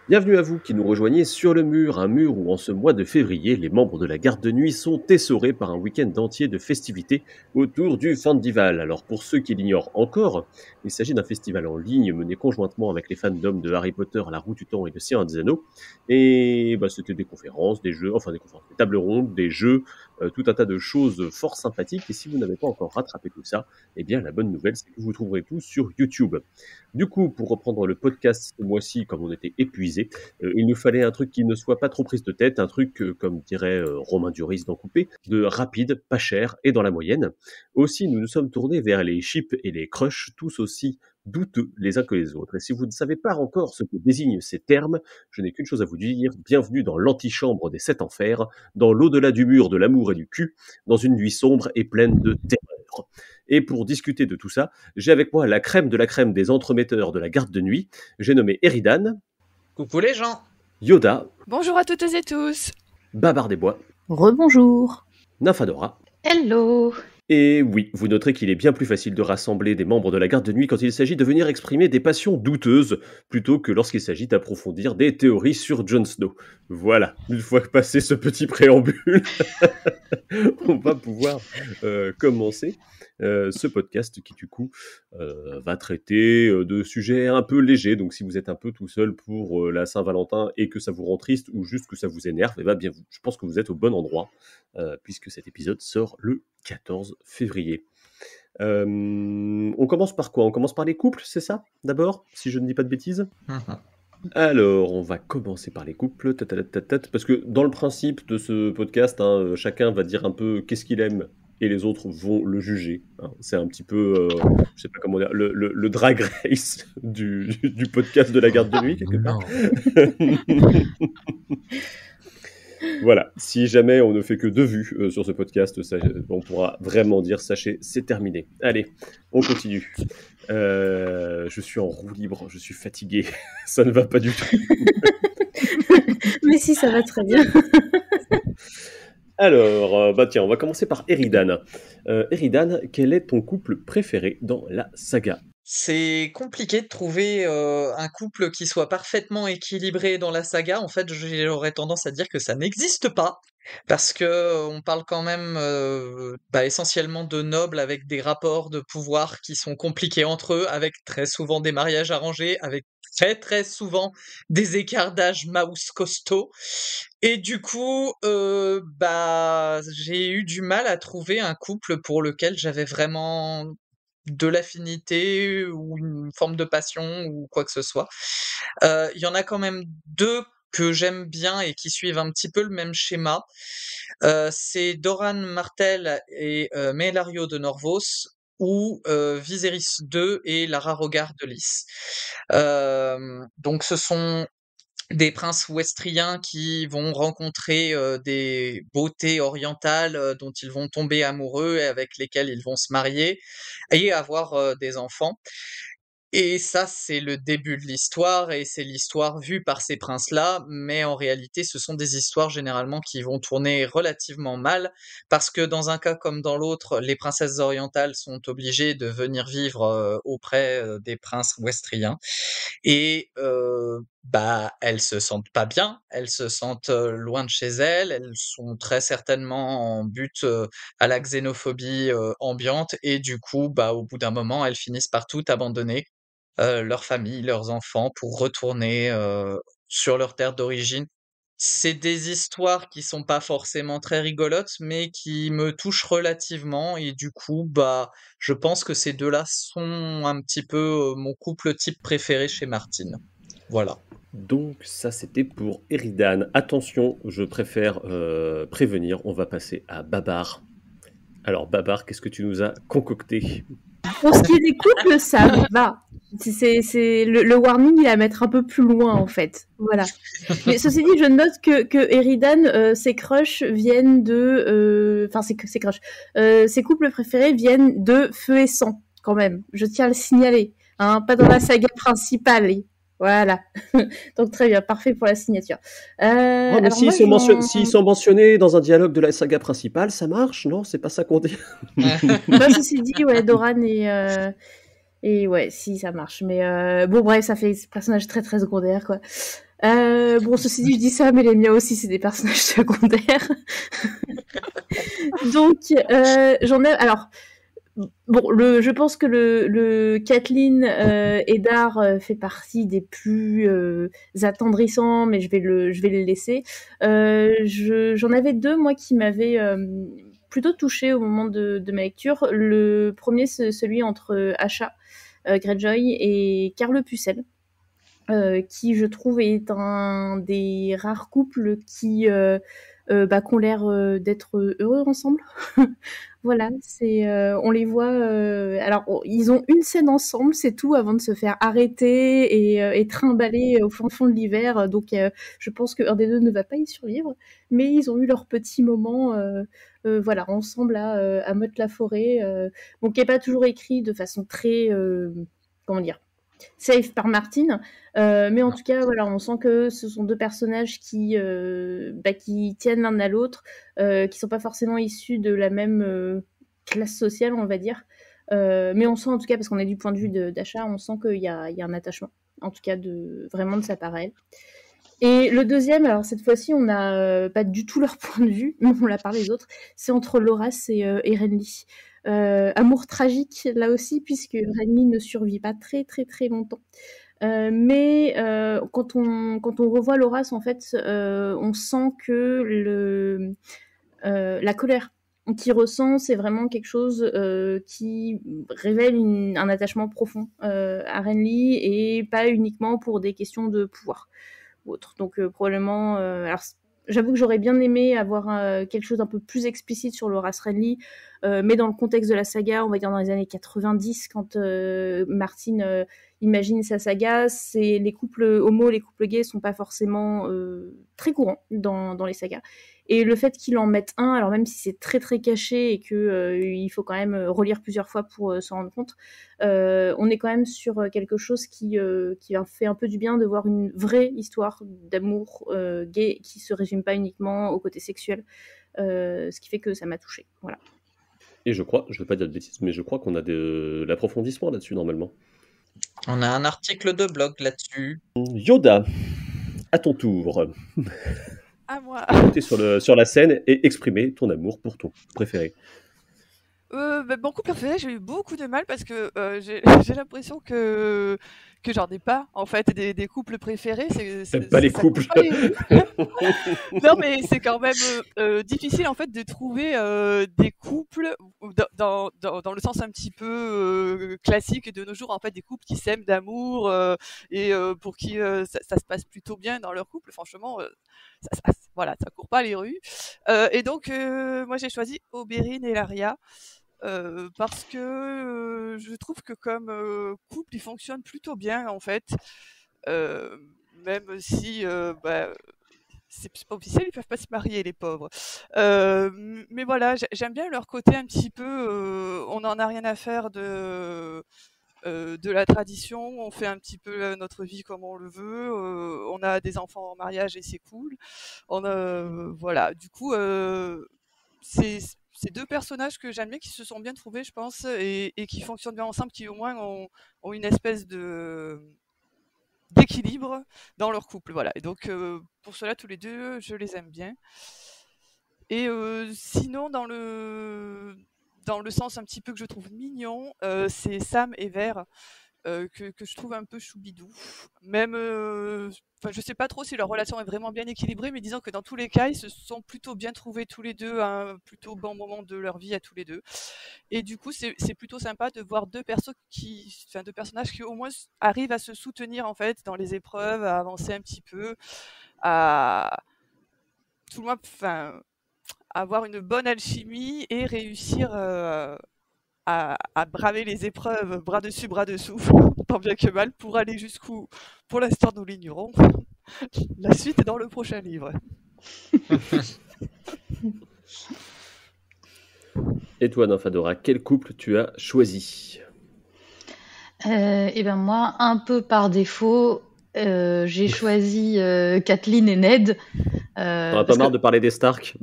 Bienvenue à vous qui nous rejoignez sur le mur, un mur où en ce mois de février, les membres de la garde de nuit sont essorés par un week-end entier de festivités autour du Fandival. Alors pour ceux qui l'ignorent encore, il s'agit d'un festival en ligne mené conjointement avec les fandoms de Harry Potter, La Roue du Temps et Le Seigneur des Anneaux. Et c'était des conférences, des tables rondes, des jeux, tout un tas de choses fort sympathiques. Et si vous n'avez pas encore rattrapé tout ça, eh bien la bonne nouvelle c'est que vous trouverez tout sur YouTube. Du coup, pour reprendre le podcast ce mois-ci, comme on était épuisé, il nous fallait un truc qui ne soit pas trop prise de tête, un truc, comme dirait Romain Duris dans Coupé, de rapide, pas cher et dans la moyenne. Aussi, nous nous sommes tournés vers les chips et les crushs, tous aussi douteux les uns que les autres. Et si vous ne savez pas encore ce que désignent ces termes, je n'ai qu'une chose à vous dire, bienvenue dans l'antichambre des 7 enfers, dans l'au-delà du mur de l'amour et du cul, dans une nuit sombre et pleine de terreur. Et pour discuter de tout ça, j'ai avec moi la crème de la crème des entremetteurs de la garde de nuit. J'ai nommé Eridan. Coucou les gens. Yoda. Bonjour à toutes et tous. Babar des Bois. Rebonjour. Nymphadora. Hello. Et oui, vous noterez qu'il est bien plus facile de rassembler des membres de la garde de nuit quand il s'agit de venir exprimer des passions douteuses, plutôt que lorsqu'il s'agit d'approfondir des théories sur Jon Snow. Voilà, une fois passé ce petit préambule, on va pouvoir commencer ce podcast qui du coup va traiter de sujets un peu légers. Donc si vous êtes un peu tout seul pour la Saint-Valentin et que ça vous rend triste ou juste que ça vous énerve, eh bien, je pense que vous êtes au bon endroit puisque cet épisode sort le 14 février. On commence par quoi ? On commence par les couples, c'est ça, d'abord, si je ne dis pas de bêtises ? Alors, on va commencer par les couples, parce que dans le principe de ce podcast, chacun va dire un peu qu'est-ce qu'il aime et les autres vont le juger. C'est un petit peu, je sais pas comment dire, le drag race du podcast de la garde de nuit, quelque part. Voilà, si jamais on ne fait que 2 vues sur ce podcast, on pourra vraiment dire, sachez, c'est terminé. Allez, on continue. Je suis en roue libre, je suis fatigué, ça ne va pas du tout. Mais si, ça va très bien. Alors, tiens, on va commencer par Eridan. Eridan, quel est ton couple préféré dans la saga ? C'est compliqué de trouver un couple qui soit parfaitement équilibré dans la saga. En fait, j'aurais tendance à dire que ça n'existe pas. Parce que on parle quand même essentiellement de nobles avec des rapports de pouvoir qui sont compliqués entre eux, avec très souvent des mariages arrangés, avec très très souvent des écarts d'âge mouse costauds. Et du coup, j'ai eu du mal à trouver un couple pour lequel j'avais vraiment de l'affinité ou une forme de passion ou quoi que ce soit. Il y en a quand même 2 que j'aime bien et qui suivent un petit peu le même schéma. C'est Doran Martell et Melario de Norvos ou Viserys II et Lara Rogar de Lys. Donc ce sont des princes westriens qui vont rencontrer des beautés orientales dont ils vont tomber amoureux et avec lesquelles ils vont se marier et avoir des enfants. Et ça, c'est le début de l'histoire et c'est l'histoire vue par ces princes-là, mais en réalité, ce sont des histoires généralement qui vont tourner relativement mal parce que dans un cas comme dans l'autre, les princesses orientales sont obligées de venir vivre auprès des princes westriens et elles se sentent pas bien, elles se sentent loin de chez elles, elles sont très certainement en butte à la xénophobie ambiante et du coup, au bout d'un moment, elles finissent par tout abandonner, leur famille, leurs enfants pour retourner sur leur terre d'origine. C'est des histoires qui sont pas forcément très rigolotes, mais qui me touchent relativement et du coup, je pense que ces 2-là sont un petit peu mon couple type préféré chez Martin. Voilà. Donc ça c'était pour Eridan. Attention, je préfère prévenir, on va passer à Babar. Alors Babar, qu'est-ce que tu nous as concocté ? Pour ce qui est des couples, ça va. C'est le warning, il est à mettre un peu plus loin en fait. Voilà. Mais ceci dit, je note que Eridan, ses crushs viennent de, ses couples préférés viennent de Feu et Sang quand même. Je tiens à le signaler, pas dans la saga principale. Voilà. Donc très bien, parfait pour la signature. Mais s'ils sont mentionnés dans un dialogue de la saga principale, ça marche, non ? C'est pas ça qu'on dit. Ceci dit, ouais, Doran et ouais, si ça marche. Mais bref, ça fait ce personnage très très secondaire quoi. Bon, ceci dit, je dis ça, mais les miens aussi, c'est des personnages secondaires. Donc, j'en ai... Alors, bon, je pense que le Kathleen Eddard fait partie des plus attendrissants, mais je vais le laisser. J'en avais deux, moi, qui m'avaient plutôt touchée au moment de ma lecture. Le premier, c'est celui entre Asha Greyjoy et Carl Pucel. Qui je trouve est un des rares couples qui ont l'air d'être heureux ensemble. Voilà, on les voit. Alors, ils ont une scène ensemble, c'est tout, avant de se faire arrêter et trimballer au fond de l'hiver. Donc, je pense qu'un des deux ne va pas y survivre. Mais ils ont eu leur petit moment, voilà, ensemble à Motte-la-Forêt, bon, qui n'est pas toujours écrit de façon très, comment dire, safe par Martin, mais en tout cas, voilà, on sent que ce sont deux personnages qui tiennent l'un à l'autre, qui sont pas forcément issus de la même classe sociale, on va dire, mais on sent en tout cas, parce qu'on est du point de vue d'Asha, on sent qu'il y a un attachement, en tout cas vraiment de sa part à elle. Et le deuxième, alors cette fois-ci, on n'a pas du tout leur point de vue, mais on l'a par les autres, c'est entre Loras et Renly. Amour tragique là aussi, puisque Renly ne survit pas très très très longtemps. Mais quand on revoit Loras, en fait, on sent que la colère qu'il ressent, c'est vraiment quelque chose qui révèle un attachement profond à Renly, et pas uniquement pour des questions de pouvoir ou autre. Donc probablement... alors, j'avoue que j'aurais bien aimé avoir quelque chose d'un peu plus explicite sur Loras Renly, mais dans le contexte de la saga, on va dire dans les années 90, quand Martin imagine sa saga, les couples homo, les couples gays sont pas forcément très courants dans les sagas. Et le fait qu'il en mette un, alors même si c'est très très caché et que il faut quand même relire plusieurs fois pour s'en rendre compte, on est quand même sur quelque chose qui fait un peu du bien de voir une vraie histoire d'amour gay qui se résume pas uniquement au côté sexuel, ce qui fait que ça m'a touchée. Voilà. Et je crois, je ne veux pas dire de bêtises, mais je crois qu'on a de l'approfondissement là-dessus normalement. On a un article de blog là-dessus. Yoda, à ton tour. À moi. Monter sur la scène et exprimer ton amour pour ton préféré. Mon couple préféré, j'ai eu beaucoup de mal parce que j'ai l'impression que j'en ai pas, en fait, des couples préférés. T'aimes pas les couples. Pas les non, mais c'est quand même difficile, en fait, de trouver des couples dans le sens un petit peu classique de nos jours, en fait, des couples qui s'aiment d'amour et pour qui ça se passe plutôt bien dans leur couple. Franchement, voilà, ça court pas les rues. Et donc, moi, j'ai choisi Oberyn et Laria. Parce que je trouve que comme couple, ils fonctionnent plutôt bien, en fait. Même si c'est pas officiel, ils peuvent pas se marier, les pauvres. Mais voilà, j'aime bien leur côté un petit peu. On n'en a rien à faire de la tradition, on fait un petit peu notre vie comme on le veut, on a des enfants en mariage et c'est cool. Voilà, du coup, c'est deux personnages que j'aime bien, qui se sont bien trouvés, je pense, et qui fonctionnent bien ensemble, qui au moins ont une espèce d'équilibre dans leur couple. Voilà. Et donc, pour cela, tous les deux, je les aime bien. Et sinon, dans le sens un petit peu que je trouve mignon, c'est Sam et Vert. Que je trouve un peu choubidou. Même, je sais pas trop si leur relation est vraiment bien équilibrée, mais disons que dans tous les cas, ils se sont plutôt bien trouvés tous les deux à un plutôt bon moment de leur vie à tous les deux. Et du coup, c'est plutôt sympa de voir deux personnages qui au moins arrivent à se soutenir, en fait, dans les épreuves, à avancer un petit peu, à tout le moins, avoir une bonne alchimie et réussir à braver les épreuves bras dessus, bras dessous, tant bien que mal, pour aller jusqu'où, pour l'instant, nous l'ignorons. La suite est dans le prochain livre. Et toi, Nymphadora, quel couple tu as choisi ? Eh ben moi, un peu par défaut, j'ai choisi Kathleen et Ned. On a pas marre de parler des Stark.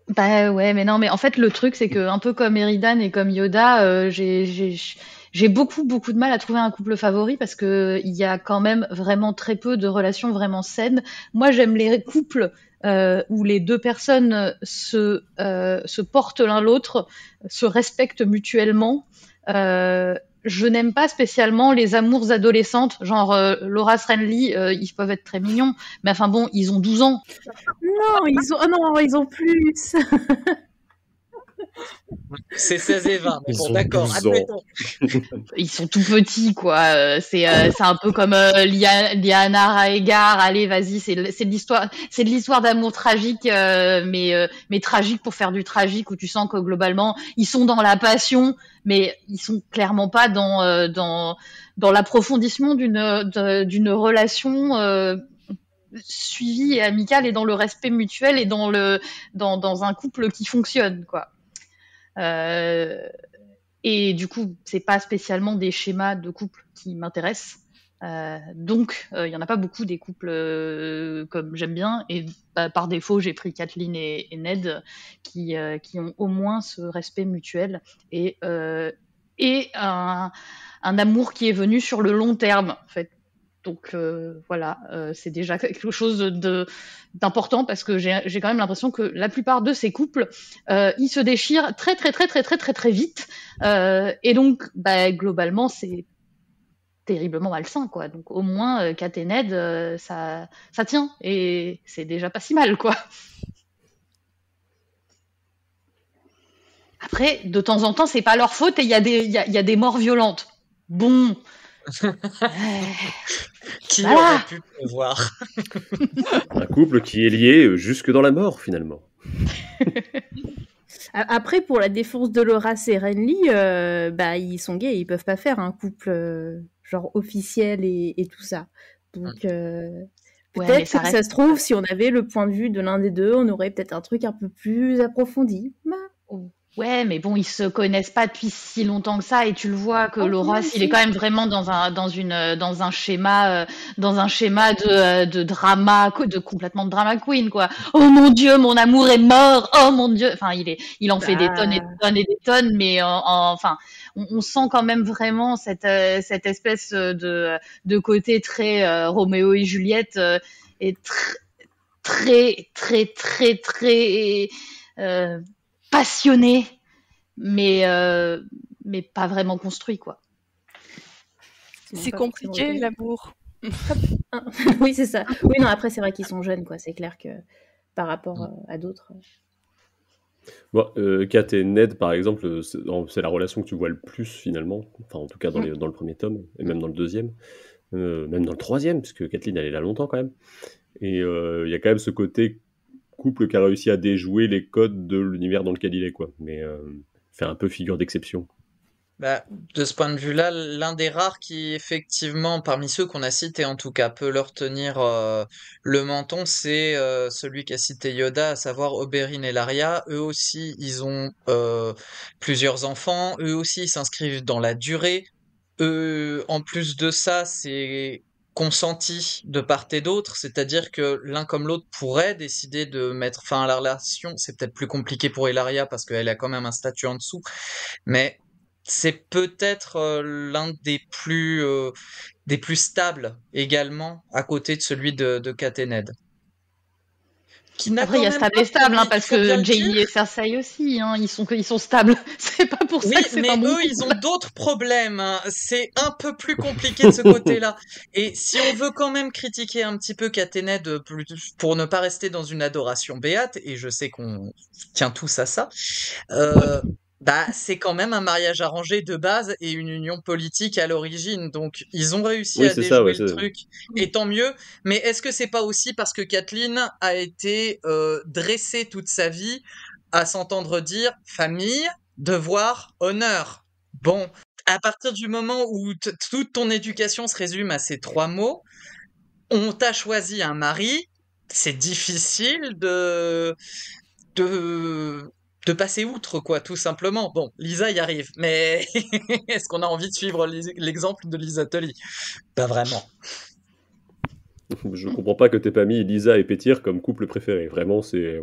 Bah ouais, mais non, mais en fait le truc c'est que un peu comme Eridan et comme Yoda, j'ai beaucoup de mal à trouver un couple favori parce que il y a quand même vraiment très peu de relations vraiment saines. Moi, j'aime les couples où les deux personnes se portent l'un l'autre, se respectent mutuellement. Je n'aime pas spécialement les amours adolescentes, genre Laura Renly, ils peuvent être très mignons, mais enfin bon, ils ont 12 ans. Non, ils ont plus. C'est 16 et 20, mais Ils bon, ont d'accord, 12 ans. admettons. Ils sont tout petits, quoi. C'est un peu comme Liana Raegar. Allez, vas-y, c'est de l'histoire d'amour tragique, mais tragique pour faire du tragique, où tu sens que globalement ils sont dans la passion, mais ils sont clairement pas dans l'approfondissement d'une relation suivie et amicale et dans le respect mutuel et dans un couple qui fonctionne, quoi. Et du coup, c'est pas spécialement des schémas de couple qui m'intéressent. Donc, il y en a pas beaucoup des couples comme j'aime bien. Et par défaut, j'ai pris Kathleen et Ned qui ont au moins ce respect mutuel et un amour qui est venu sur le long terme, en fait. Donc voilà, c'est déjà quelque chose d'important parce que j'ai quand même l'impression que la plupart de ces couples, ils se déchirent très vite, et donc globalement c'est terriblement malsain, quoi. Donc au moins Kat et Ned, ça tient et c'est déjà pas si mal, quoi. Après, de temps en temps, c'est pas leur faute et il y a des morts violentes. Bon. Qui Voilà. aurait pu prévoir? Un couple qui est lié jusque dans la mort, finalement. Après, pour la défense de Loras et Renly, ils sont gays, ils peuvent pas faire un couple genre officiel et tout ça. Donc peut-être que ça se trouve, si on avait le point de vue de l'un des deux, on aurait peut-être un truc un peu plus approfondi. Ouais, mais bon, ils se connaissent pas depuis si longtemps que ça, et tu le vois que Loras, il est quand même vraiment dans un schéma de drama, complètement de drama queen, quoi. Oh mon Dieu, mon amour est mort. Oh mon Dieu. Enfin, il en fait des tonnes et des tonnes et des tonnes, mais enfin, on sent quand même vraiment cette espèce de côté très Roméo et Juliette, et très passionné, mais pas vraiment construit, quoi. C'est compliqué, l'amour. Oui, c'est ça. Oui, non, après, c'est vrai qu'ils sont jeunes, quoi. C'est clair que par rapport à d'autres... Bon, Kat et Ned, par exemple, c'est la relation que tu vois le plus, finalement. Enfin, en tout cas, dans le premier tome, et même dans le deuxième. Même dans le troisième, parce que Kathleen, elle est là longtemps, quand même. Et il y a quand même ce côté couple qui a réussi à déjouer les codes de l'univers dans lequel il est, quoi. Mais fait un peu figure d'exception. De ce point de vue-là, l'un des rares qui, effectivement, parmi ceux qu'on a cités, en tout cas, peut leur tenir le menton, c'est celui qu'a cité Yoda, à savoir Oberyn et Laria. Eux aussi, ils ont plusieurs enfants. Eux aussi, ils s'inscrivent dans la durée. Eux, en plus de ça, c'est consenti de part et d'autre, c'est-à-dire que l'un comme l'autre pourrait décider de mettre fin à la relation. C'est peut-être plus compliqué pour Ellaria parce qu'elle a quand même un statut en dessous, mais c'est peut-être l'un des plus stables également, à côté de celui de Kat et Ned. Après, il y a stable et stable, parce que Jaime et Cersei aussi, ils sont stables. C'est pas pour ça que c'est pas bon. Oui, mais eux, ils ont d'autres problèmes. C'est un peu plus compliqué de ce côté-là. Et si on veut quand même critiquer un petit peu Kat et Ned pour ne pas rester dans une adoration béate, et je sais qu'on tient tous à ça, c'est quand même un mariage arrangé de base et une union politique à l'origine. Donc, ils ont réussi à déjouer le truc, et tant mieux. Mais est-ce que c'est pas aussi parce que Kathleen a été dressée toute sa vie à s'entendre dire famille, devoir, honneur? Bon, à partir du moment où toute ton éducation se résume à ces 3 mots, on t'a choisi un mari, c'est difficile de passer outre, quoi, tout simplement. Bon, Lisa y arrive, mais est-ce qu'on a envie de suivre l'exemple de Lisa Tully? Pas vraiment. Je comprends pas que t'aies pas mis Lisa et Pétir comme couple préféré. Vraiment, c'est...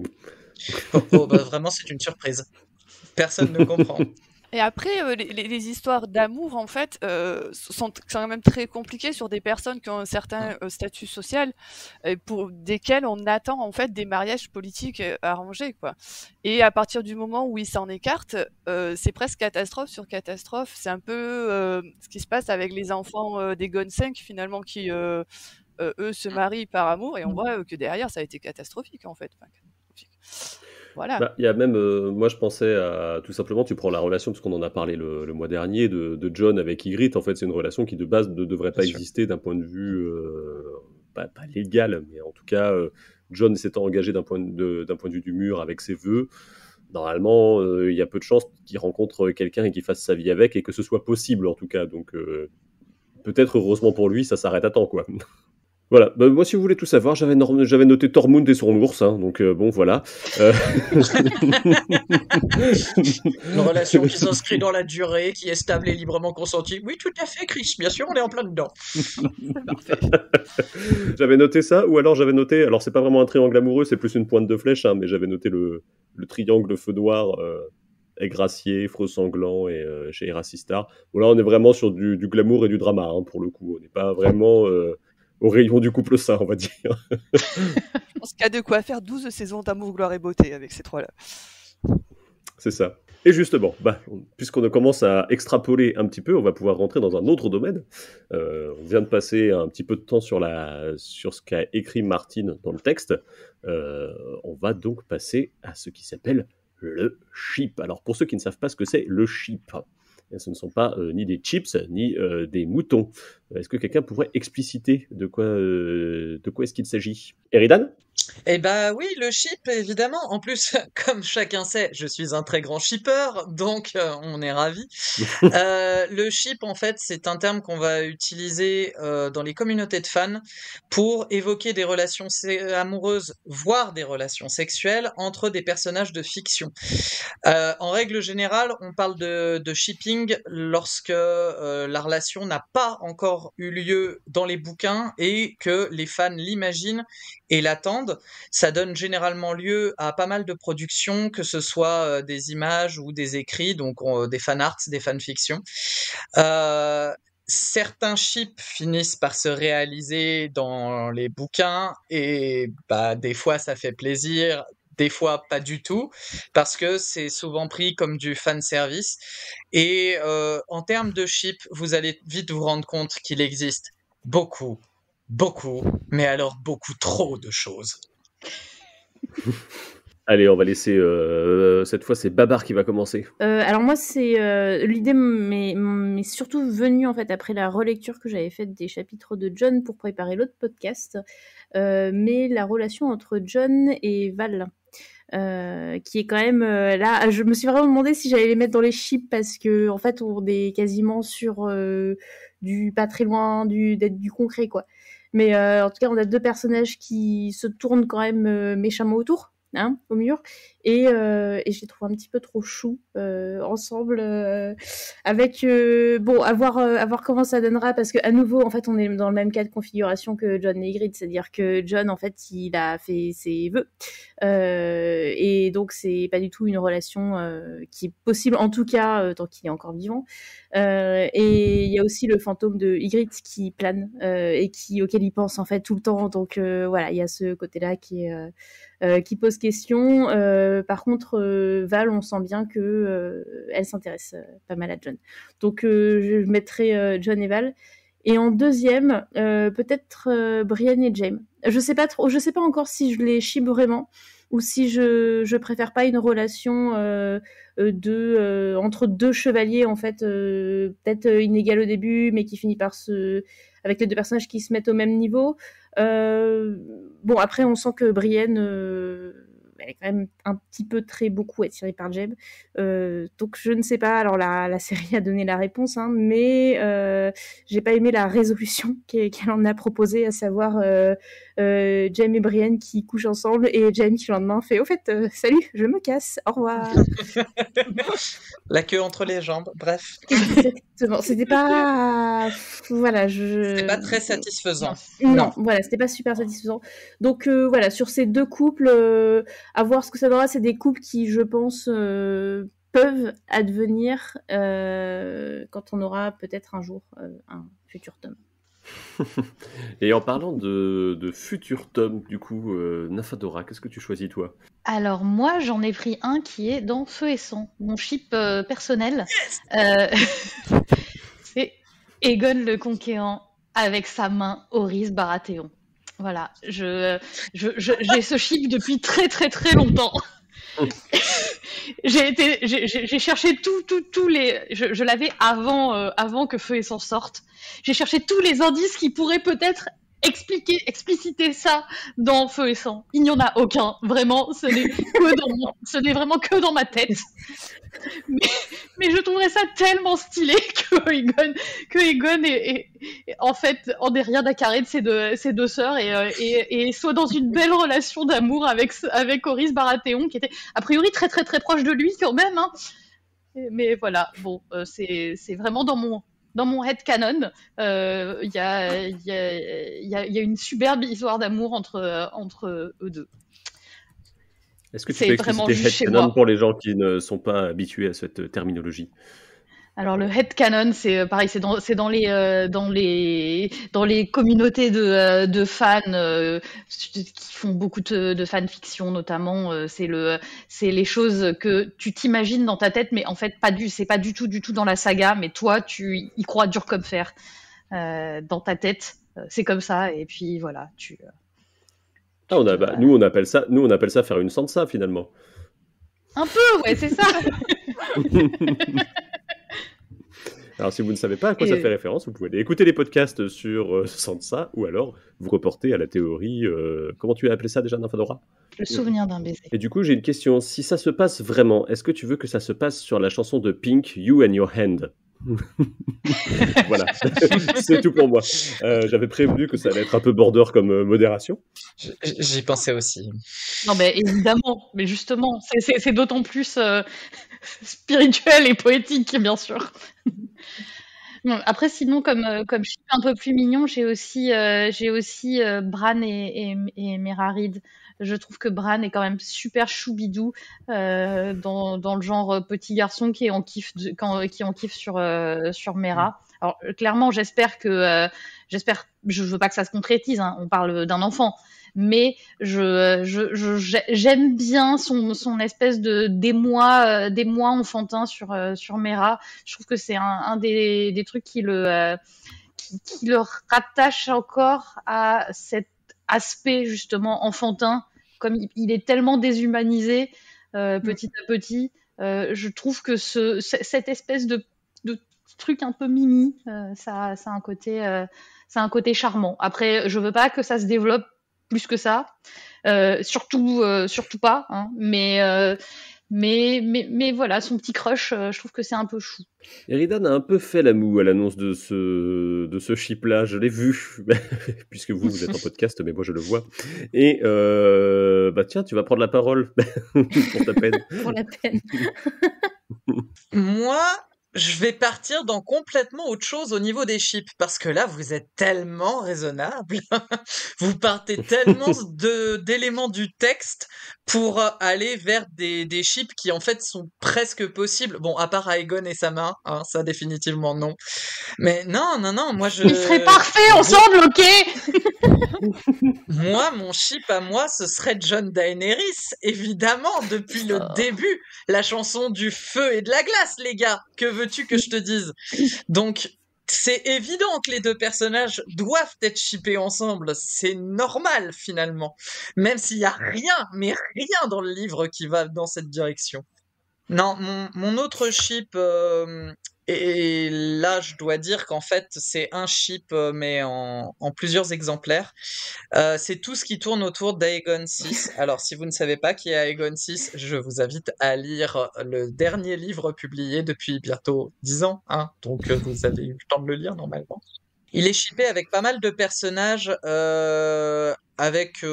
Vraiment, c'est une surprise. Personne ne comprend. Et après, les histoires d'amour, en fait, sont quand même très compliquées sur des personnes qui ont un certain statut social, pour desquelles on attend en fait des mariages politiques arrangés, quoi. Et à partir du moment où ils s'en écartent, c'est presque catastrophe sur catastrophe. C'est un peu ce qui se passe avec les enfants des Gone 5, finalement, qui, eux, se marient par amour, et on voit que derrière, ça a été catastrophique, en fait. Enfin, catastrophique. Voilà. Bah, il y a même, moi je pensais à tout simplement, tu prends la relation, parce qu'on en a parlé le mois dernier, de John avec Ygritte. En fait, c'est une relation qui de base ne devrait pas Bien sûr. exister d'un point de vue pas légal, mais en tout cas, John s'étant engagé d'un point de vue du mur avec ses vœux. Normalement, il y a peu de chances qu'il rencontre quelqu'un et qu'il fasse sa vie avec, et que ce soit possible en tout cas. Donc peut-être heureusement pour lui, ça s'arrête à temps, quoi. Voilà, bah, moi si vous voulez tout savoir, j'avais noté Tormund et son ours, hein, donc bon voilà. Une relation qui s'inscrit dans la durée, qui est stable et librement consentie. Oui, tout à fait, Chris, bien sûr, on est en plein dedans. J'avais noté ça, ou alors j'avais noté, alors c'est pas vraiment un triangle amoureux, c'est plus une pointe de flèche, hein, mais j'avais noté le triangle feu noir, Aigracier, Freux Sanglant et chez Erasistar. Bon là on est vraiment sur du glamour et du drama, hein, pour le coup, on n'est pas vraiment au rayon du couple sain, on va dire. Je pense qu'il y a de quoi faire 12 saisons d'amour, gloire et beauté avec ces trois-là. C'est ça. Et justement, puisqu'on commence à extrapoler un petit peu, on va pouvoir rentrer dans un autre domaine. On vient de passer un petit peu de temps sur ce qu'a écrit Martine dans le texte. On va donc passer à ce qui s'appelle le ship. Alors pour ceux qui ne savent pas ce que c'est le ship, ce ne sont pas ni des chips, ni des moutons. Est-ce que quelqu'un pourrait expliciter de quoi est-ce qu'il s'agit? Eridan? Eh bah oui, le ship, évidemment. En plus, comme chacun sait, je suis un très grand shipper, donc on est ravis. Le ship, en fait, c'est un terme qu'on va utiliser dans les communautés de fans pour évoquer des relations amoureuses, voire des relations sexuelles entre des personnages de fiction. En règle générale, on parle de shipping lorsque la relation n'a pas encore eu lieu dans les bouquins et que les fans l'imaginent et l'attendent. Ça donne généralement lieu à pas mal de productions, que ce soit des images ou des écrits, donc des fanarts, des fanfictions. Certains ships finissent par se réaliser dans les bouquins et des fois ça fait plaisir, des fois pas du tout, parce que c'est souvent pris comme du fan service. Et en termes de ship, vous allez vite vous rendre compte qu'il existe beaucoup, mais alors beaucoup trop de choses. Allez, on va laisser. Cette fois, c'est Babar qui va commencer. Alors moi, c'est l'idée m'est surtout venue en fait après la relecture que j'avais faite des chapitres de Jon pour préparer l'autre podcast, mais la relation entre Jon et Val. Qui est quand même là, je me suis vraiment demandé si j'allais les mettre dans les ships parce que en fait on est quasiment sur du pas très loin d'être du concret, quoi. Mais en tout cas on a deux personnages qui se tournent quand même méchamment autour, hein, au mur, et je les trouve un petit peu trop choux ensemble, avec bon, à voir comment ça donnera, parce que à nouveau en fait on est dans le même cas de configuration que Jon et Ygritte, c'est-à-dire que Jon en fait il a fait ses vœux, et donc c'est pas du tout une relation qui est possible, en tout cas tant qu'il est encore vivant, et il y a aussi le fantôme de Ygritte qui plane et auquel il pense en fait tout le temps, donc voilà, il y a ce côté-là qui pose question. Par contre, Val, on sent bien que elle s'intéresse pas mal à Jon. Donc, je mettrais Jon et Val. Et en deuxième, peut-être Brienne et Jaime. Je sais pas encore si je les ship vraiment ou si je préfère pas une relation entre deux chevaliers, en fait, peut-être inégale au début, mais qui finit par avec les deux personnages qui se mettent au même niveau. Bon, après, on sent que Brienne, elle est quand même un petit peu beaucoup attirée par Jaime. Donc, je ne sais pas. Alors, la série a donné la réponse, hein, mais j'ai pas aimé la résolution qu'elle en a proposée, à savoir Jaime et Brienne qui couchent ensemble et Jaime qui le lendemain fait « Au fait, salut, je me casse, au revoir ». La queue entre les jambes, bref. Exactement, c'était pas... Voilà, C'était pas très satisfaisant. Non, voilà, c'était pas super satisfaisant. Donc voilà, sur ces deux couples, à voir ce que ça donnera. C'est des couples qui, je pense, peuvent advenir quand on aura peut-être un jour un futur tome. Et en parlant de futur tome, du coup, Nymphadora, qu'est-ce que tu choisis, toi? Alors moi, j'en ai pris un qui est dans Feu et Sang, mon ship personnel. Euh, c'est Aegon le Conquérant avec sa main Orys Baratheon. Voilà, j'ai ce ship depuis très très très longtemps. J'ai cherché tous les. Je l'avais avant que Feu et Sang sorte. J'ai cherché tous les indices qui pourraient peut-être expliciter ça dans Feu et Sang. Il n'y en a aucun. Vraiment, ce n'est vraiment que dans ma tête. Mais je trouverais ça tellement stylé que Aegon est en fait en est rien à carrer de ses deux sœurs et soit dans une belle relation d'amour avec Orys Baratheon qui était a priori très très très proche de lui quand même. Hein. Mais voilà, bon, c'est vraiment dans mon headcanon. Il y a une superbe histoire d'amour entre eux deux. Est-ce que tu peux expliquer headcanon pour les gens qui ne sont pas habitués à cette terminologie? Alors le headcanon, c'est pareil, c'est dans les communautés de fans qui font beaucoup de fanfiction notamment. C'est les choses que tu t'imagines dans ta tête, mais en fait c'est pas du tout dans la saga, mais toi tu y crois dur comme fer dans ta tête. C'est comme ça et puis voilà nous on appelle ça faire une Sansa finalement. Un peu, ouais, c'est ça. Alors si vous ne savez pas à quoi ça fait référence, vous pouvez aller écouter les podcasts sur Sansa ou alors vous reporter à la théorie. Comment tu as appelé ça déjà, Nymphadora? Le souvenir d'un baiser. Et du coup, j'ai une question. Si ça se passe vraiment, est-ce que tu veux que ça se passe sur la chanson de Pink, You and Your Hand? Voilà, c'est tout pour moi. J'avais prévenu que ça allait être un peu border comme modération. J'y pensais aussi. Non, mais évidemment, mais justement, c'est d'autant plus spirituel et poétique, bien sûr. Bon, après, sinon, comme ship un peu plus mignon, j'ai aussi Bran et Mera Reed. Je trouve que Bran est quand même super choubidou dans le genre petit garçon qui en kiffe sur Mera. Alors clairement, je veux pas que ça se concrétise. Hein, on parle d'un enfant, mais j'aime bien son espèce d'émoi enfantin sur Mera. Je trouve que c'est un des trucs qui le rattache encore à cet aspect justement enfantin, comme il est tellement déshumanisé petit à petit. Je trouve que cette espèce de truc un peu mimi, ça a un côté charmant. Après, je veux pas que ça se développe plus que ça, surtout pas. Hein, mais voilà, son petit crush, je trouve que c'est un peu chou. Eridan a un peu fait la moue à l'annonce de ce chip-là, je l'ai vu, puisque vous êtes en podcast, mais moi je le vois. Et tiens, tu vas prendre la parole pour ta peine. Pour la peine. Moi, je vais partir dans complètement autre chose au niveau des ships, parce que là, vous êtes tellement raisonnable. Vous partez tellement d'éléments du texte pour aller vers des ships qui, en fait, sont presque possibles. Bon, à part Aegon et sa main, hein, ça, définitivement, non. Mais non, moi, Il serait parfait ensemble, ok? Moi, mon ship à moi, ce serait Jon Daenerys, évidemment, depuis le début. La chanson du feu et de la glace, les gars. Que veux-tu que je te dise? Donc, c'est évident que les deux personnages doivent être shippés ensemble. C'est normal, finalement. Même s'il y a rien dans le livre qui va dans cette direction. Non, mon autre ship, et là, je dois dire qu'en fait, c'est un ship, mais en plusieurs exemplaires. C'est tout ce qui tourne autour d'Aegon VI. Alors, si vous ne savez pas qui est Aegon VI, je vous invite à lire le dernier livre publié depuis bientôt 10 ans. Hein, donc, vous avez eu le temps de le lire, normalement. Il est shippé avec pas mal de personnages avec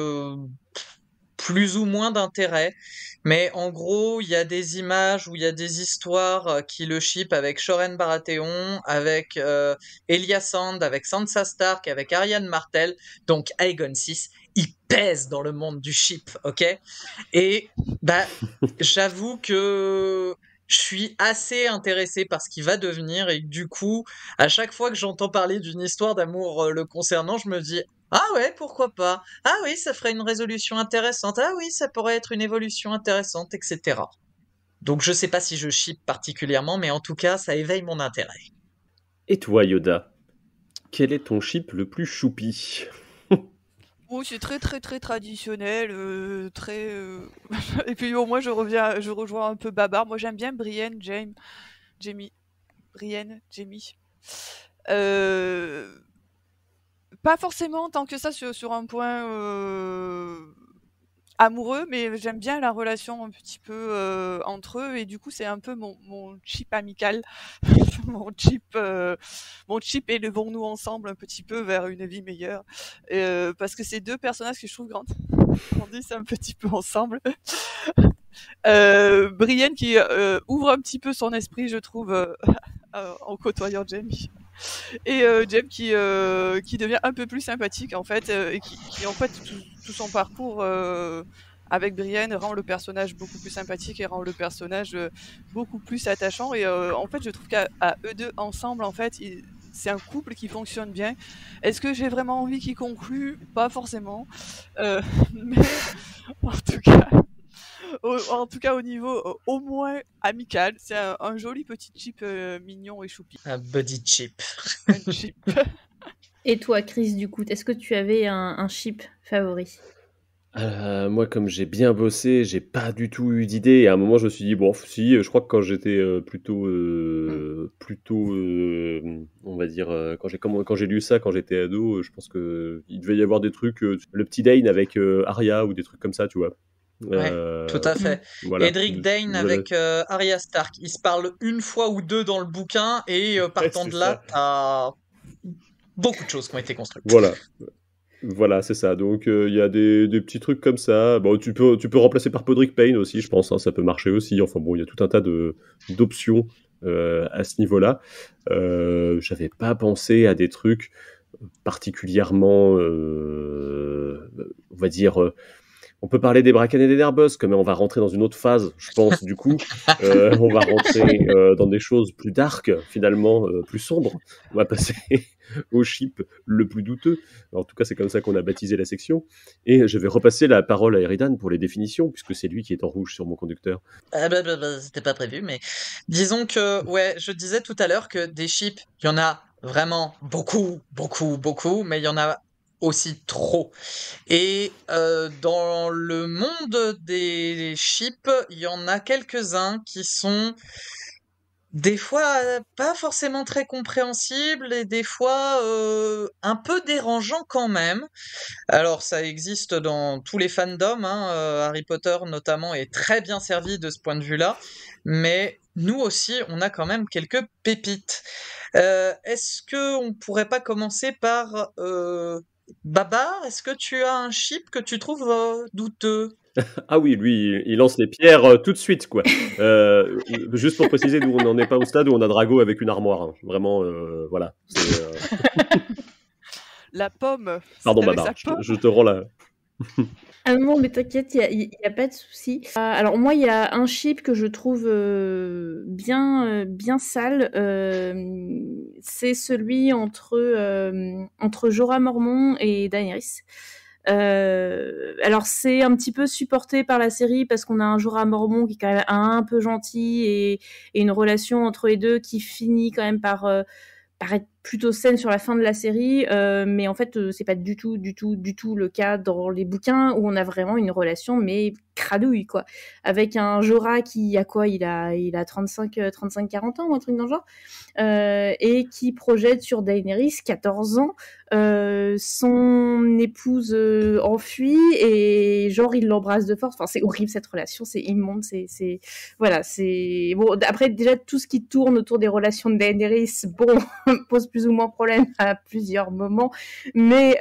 plus ou moins d'intérêt. Mais en gros, il y a des images où il y a des histoires qui le ship avec Shoren Baratheon, avec Elia Sand, avec Sansa Stark, avec Arianne Martell. Donc Aegon VI, il pèse dans le monde du ship, ok? Et j'avoue que je suis assez intéressé par ce qui va devenir et du coup, à chaque fois que j'entends parler d'une histoire d'amour le concernant, je me dis ah ouais, pourquoi pas? Ah oui, ça ferait une résolution intéressante. Ah oui, ça pourrait être une évolution intéressante, etc. Donc je sais pas si je ship particulièrement, mais en tout cas, ça éveille mon intérêt. Et toi, Yoda, quel est ton ship le plus choupi? Oh, c'est très très très traditionnel, très. Et puis moi je rejoins un peu Babar. Moi j'aime bien Brienne, Jamie, Brienne, Jamie. Pas forcément tant que ça sur un point amoureux, mais j'aime bien la relation un petit peu entre eux et du coup c'est un peu mon chip amical, mon chip élevons-nous ensemble un petit peu vers une vie meilleure, parce que c'est deux personnages que je trouve grandissent un petit peu ensemble. Brienne qui ouvre un petit peu son esprit, je trouve, en côtoyant Jamie. Et Jem qui devient un peu plus sympathique en fait, et qui en fait tout son parcours avec Brienne rend le personnage beaucoup plus sympathique et rend le personnage beaucoup plus attachant. Et en fait je trouve qu'à eux deux ensemble en fait c'est un couple qui fonctionne bien. Est-ce que j'ai vraiment envie qu'ils concluent? Pas forcément, mais en tout cas au niveau au moins amical, c'est un joli petit chip mignon et choupi. Un body chip. Un chip. Et toi, Chris, du coup, est-ce que tu avais un ship favori? Moi, comme j'ai bien bossé, j'ai pas du tout eu d'idée. Et à un moment, je me suis dit, bon, si, je crois que quand j'étais plutôt, on va dire, quand j'ai lu ça, quand j'étais ado, je pense que il devait y avoir des trucs, le petit Dane avec Arya ou des trucs comme ça, tu vois. Ouais, tout à fait. Voilà. Edric Dane Voilà. avec Arya Stark. Ils se parlent une fois ou deux dans le bouquin et partant c'est de là, ça. t'as beaucoup de choses qui ont été construites. Voilà, c'est ça. Donc il y a des petits trucs comme ça. Bon, tu peux remplacer par Podrick Payne aussi, je pense. Hein, ça peut marcher aussi. Enfin bon, il y a tout un tas d'options à ce niveau-là. J'avais pas pensé à des trucs particulièrement, on va dire. On peut parler des Bracken et des Nerboss, mais on va rentrer dans une autre phase, je pense, du coup. On va rentrer dans des choses plus dark, finalement, plus sombres. On va passer au chip le plus douteux. En tout cas, c'est comme ça qu'on a baptisé la section. Et je vais repasser la parole à Eridan pour les définitions, puisque c'est lui qui est en rouge sur mon conducteur. C'était pas prévu, mais disons que, ouais, je disais tout à l'heure que des ships, il y en a vraiment beaucoup, beaucoup, beaucoup, mais il y en a aussi trop. Et dans le monde des ships, il y en a quelques-uns qui sont des fois pas forcément très compréhensibles et des fois un peu dérangeants quand même. Alors ça existe dans tous les fandoms, hein, Harry Potter notamment est très bien servi de ce point de vue-là, mais nous aussi on a quand même quelques pépites. Est-ce que on pourrait pas commencer par Babar? Est-ce que tu as un ship que tu trouves douteux? Ah oui, lui, il lance les pierres tout de suite, quoi. Juste pour préciser, nous, on n'en est pas au stade où on a Drago avec une armoire. Hein. Vraiment, voilà. La pomme. Pardon, avec Babar, sa pomme. je te rends la... Ah non, mais t'inquiète, il y a pas de souci. Alors moi, il y a un ship que je trouve bien sale. C'est celui entre Jorah Mormont et Daenerys. Alors c'est un petit peu supporté par la série parce qu'on a un Jorah Mormont qui est quand même un peu gentil et une relation entre les deux qui finit quand même par être plutôt saine sur la fin de la série, mais en fait c'est pas du tout le cas dans les bouquins où on a vraiment une relation mais cradouille quoi, avec un Jorah qui a quoi, il a 35-40 ans ou un truc dans le genre, et qui projette sur Daenerys 14 ans, son épouse enfuie et genre il l'embrasse de force. Enfin c'est horrible cette relation, c'est immonde, c'est voilà, c'est bon. Après déjà tout ce qui tourne autour des relations de Daenerys, bon, pose plus ou moins problème à plusieurs moments, mais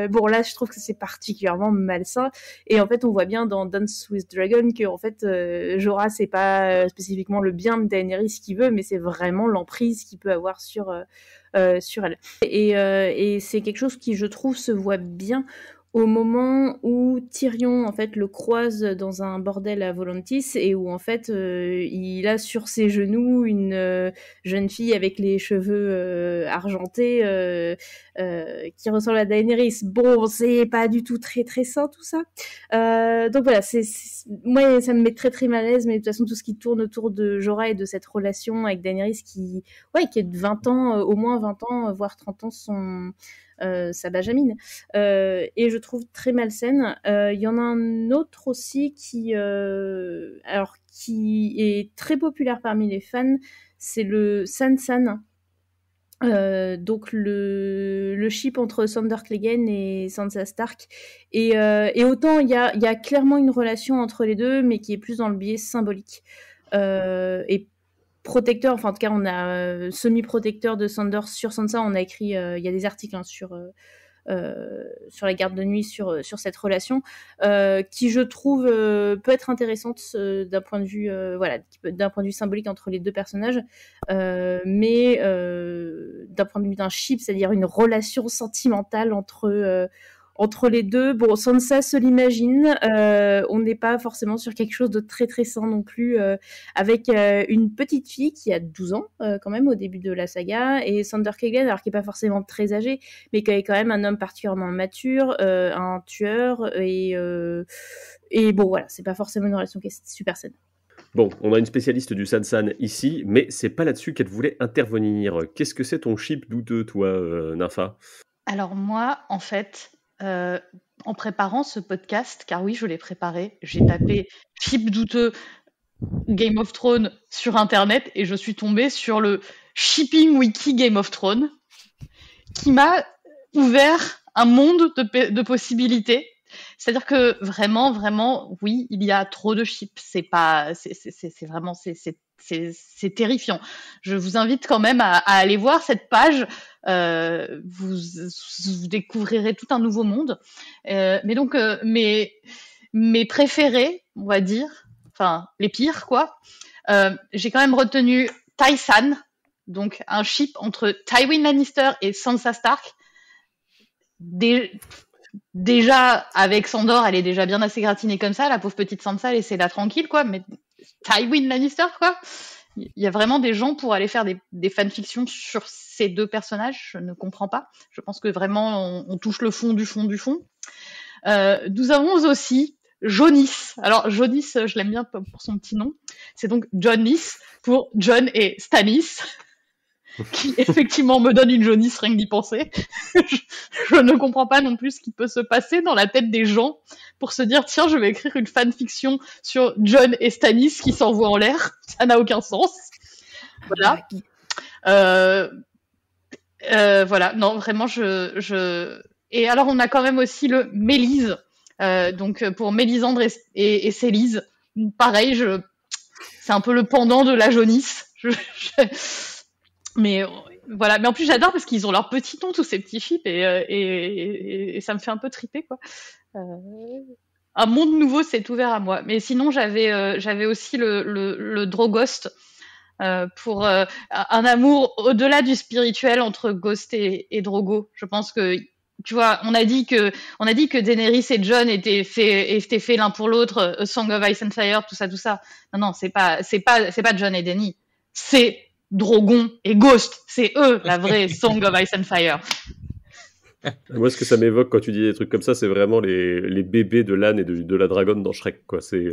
bon là je trouve que c'est particulièrement malsain. Et en fait on voit bien dans Dance with Dragon que en fait Jorah c'est pas spécifiquement le bien de Daenerys qu'il veut, mais c'est vraiment l'emprise qu'il peut avoir sur elle. Et c'est quelque chose qui je trouve se voit bien au moment où Tyrion en fait le croise dans un bordel à Volantis et où en fait il a sur ses genoux une jeune fille avec les cheveux argentés qui ressemble à Daenerys. Bon, c'est pas du tout très très sain tout ça. Donc voilà, moi ça me met très très mal à l'aise, mais de toute façon tout ce qui tourne autour de Jorah et de cette relation avec Daenerys qui est de 20 ans, au moins 20 ans, voire 30 ans sa Benjamin. Et je trouve très malsaine. Il y en a un autre aussi qui est très populaire parmi les fans, c'est le Sansan. Donc le ship entre Sandor Clegane et Sansa Stark et autant il y a clairement une relation entre les deux mais qui est plus dans le biais symbolique et protecteur, enfin en tout cas on a semi-protecteur de Sandor sur Sansa, on a écrit, il y a des articles sur la garde de nuit sur cette relation qui je trouve peut être intéressante d'un point de vue d'un point de vue symbolique entre les deux personnages mais d'un point de vue d'un ship, c'est-à-dire une relation sentimentale entre les deux, bon, Sansa se l'imagine, on n'est pas forcément sur quelque chose de très très sain non plus, avec une petite fille qui a 12 ans quand même au début de la saga, et Sandor Clegane, alors qui n'est pas forcément très âgé, mais qui est quand même un homme particulièrement mature, un tueur, et bon voilà, c'est pas forcément une relation qui est super saine. Bon, on a une spécialiste du Sansan ici, mais c'est pas là-dessus qu'elle voulait intervenir. Qu'est-ce que c'est ton ship douteux, toi, Nympha ? Alors moi, en fait, en préparant ce podcast, car oui, je l'ai préparé, j'ai tapé ship douteux Game of Thrones sur Internet et je suis tombée sur le Shipping Wiki Game of Thrones qui m'a ouvert un monde de possibilités. C'est-à-dire que vraiment, vraiment, oui, il y a trop de ships. C'est vraiment, c'est terrifiant. Je vous invite quand même à aller voir cette page. Vous découvrirez tout un nouveau monde. Mais donc, mes préférés, on va dire, enfin, les pires, quoi. J'ai quand même retenu Tysan, donc un ship entre Tywin Lannister et Sansa Stark. Déjà, avec Sandor, elle est déjà bien assez gratinée comme ça, la pauvre petite Sansa, laissez-la tranquille, quoi. Mais Tywin Lannister, quoi. Il y a vraiment des gens pour aller faire des fanfictions sur ces deux personnages, je ne comprends pas. Je pense que vraiment, on touche le fond du fond du fond. Nous avons aussi Jonis. Alors, Jonis, je l'aime bien pour son petit nom. C'est donc Jonis pour Jon et Stannis, qui effectivement me donne une jaunisse rien que d'y penser. je ne comprends pas non plus ce qui peut se passer dans la tête des gens pour se dire tiens, je vais écrire une fanfiction sur Jon et Stannis qui s'envoient en l'air. Ça n'a aucun sens. Voilà. Voilà. Non, vraiment, Et alors, on a quand même aussi le Mélise. Donc, pour Mélisandre et Célise. Pareil, c'est un peu le pendant de la jaunisse. Mais voilà, mais en plus j'adore parce qu'ils ont leur petit nom, tous ces petits chips, et ça me fait un peu triper, quoi. Un monde nouveau s'est ouvert à moi. Mais sinon, j'avais aussi le Drogost pour un amour au-delà du spirituel entre Ghost et Drogo. Je pense que, tu vois, on a dit que Daenerys et Jon étaient faits l'un pour l'autre, A Song of Ice and Fire, tout ça. Non, c'est pas Jon et Dany. C'est Drogon et Ghost, c'est eux la vraie Song of Ice and Fire. Moi, ce que ça m'évoque quand tu dis des trucs comme ça, c'est vraiment les bébés de l'âne et de la dragonne dans Shrek, quoi. J'ai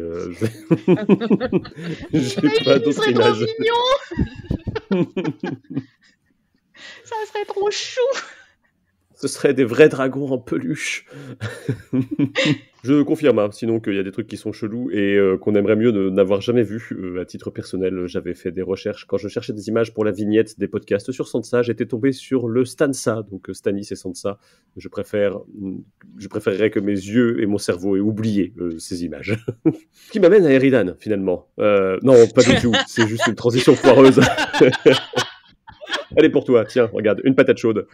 pas d'autre image. Trop mignon. Ça serait trop chou. Ce seraient des vrais dragons en peluche. Je confirme, hein, sinon qu'il y a des trucs qui sont chelous et qu'on aimerait mieux n'avoir jamais vu. À titre personnel, j'avais fait des recherches. Quand je cherchais des images pour la vignette des podcasts sur Sansa, j'étais tombé sur le Stansa, donc Stannis et Sansa. Je préférerais que mes yeux et mon cerveau aient oublié ces images. Qui m'amène à Eridan, finalement. Non, pas du tout. C'est juste une transition foireuse. Allez, pour toi, tiens, regarde, une patate chaude.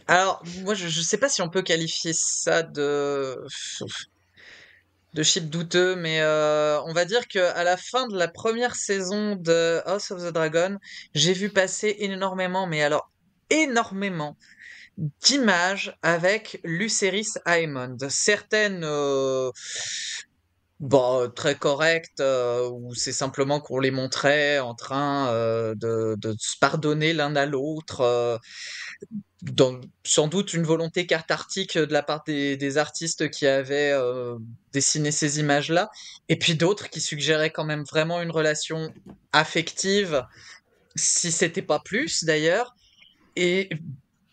Alors, moi, je sais pas si on peut qualifier ça de ship douteux, mais on va dire que à la fin de la première saison de House of the Dragon, j'ai vu passer énormément, mais alors énormément, d'images avec Lucerys Aemond. Certaines très correctes, où c'est simplement qu'on les montrait en train de se pardonner l'un à l'autre, sans doute une volonté cathartique de la part des artistes qui avaient dessiné ces images-là, et puis d'autres qui suggéraient quand même vraiment une relation affective, si c'était pas plus d'ailleurs. Et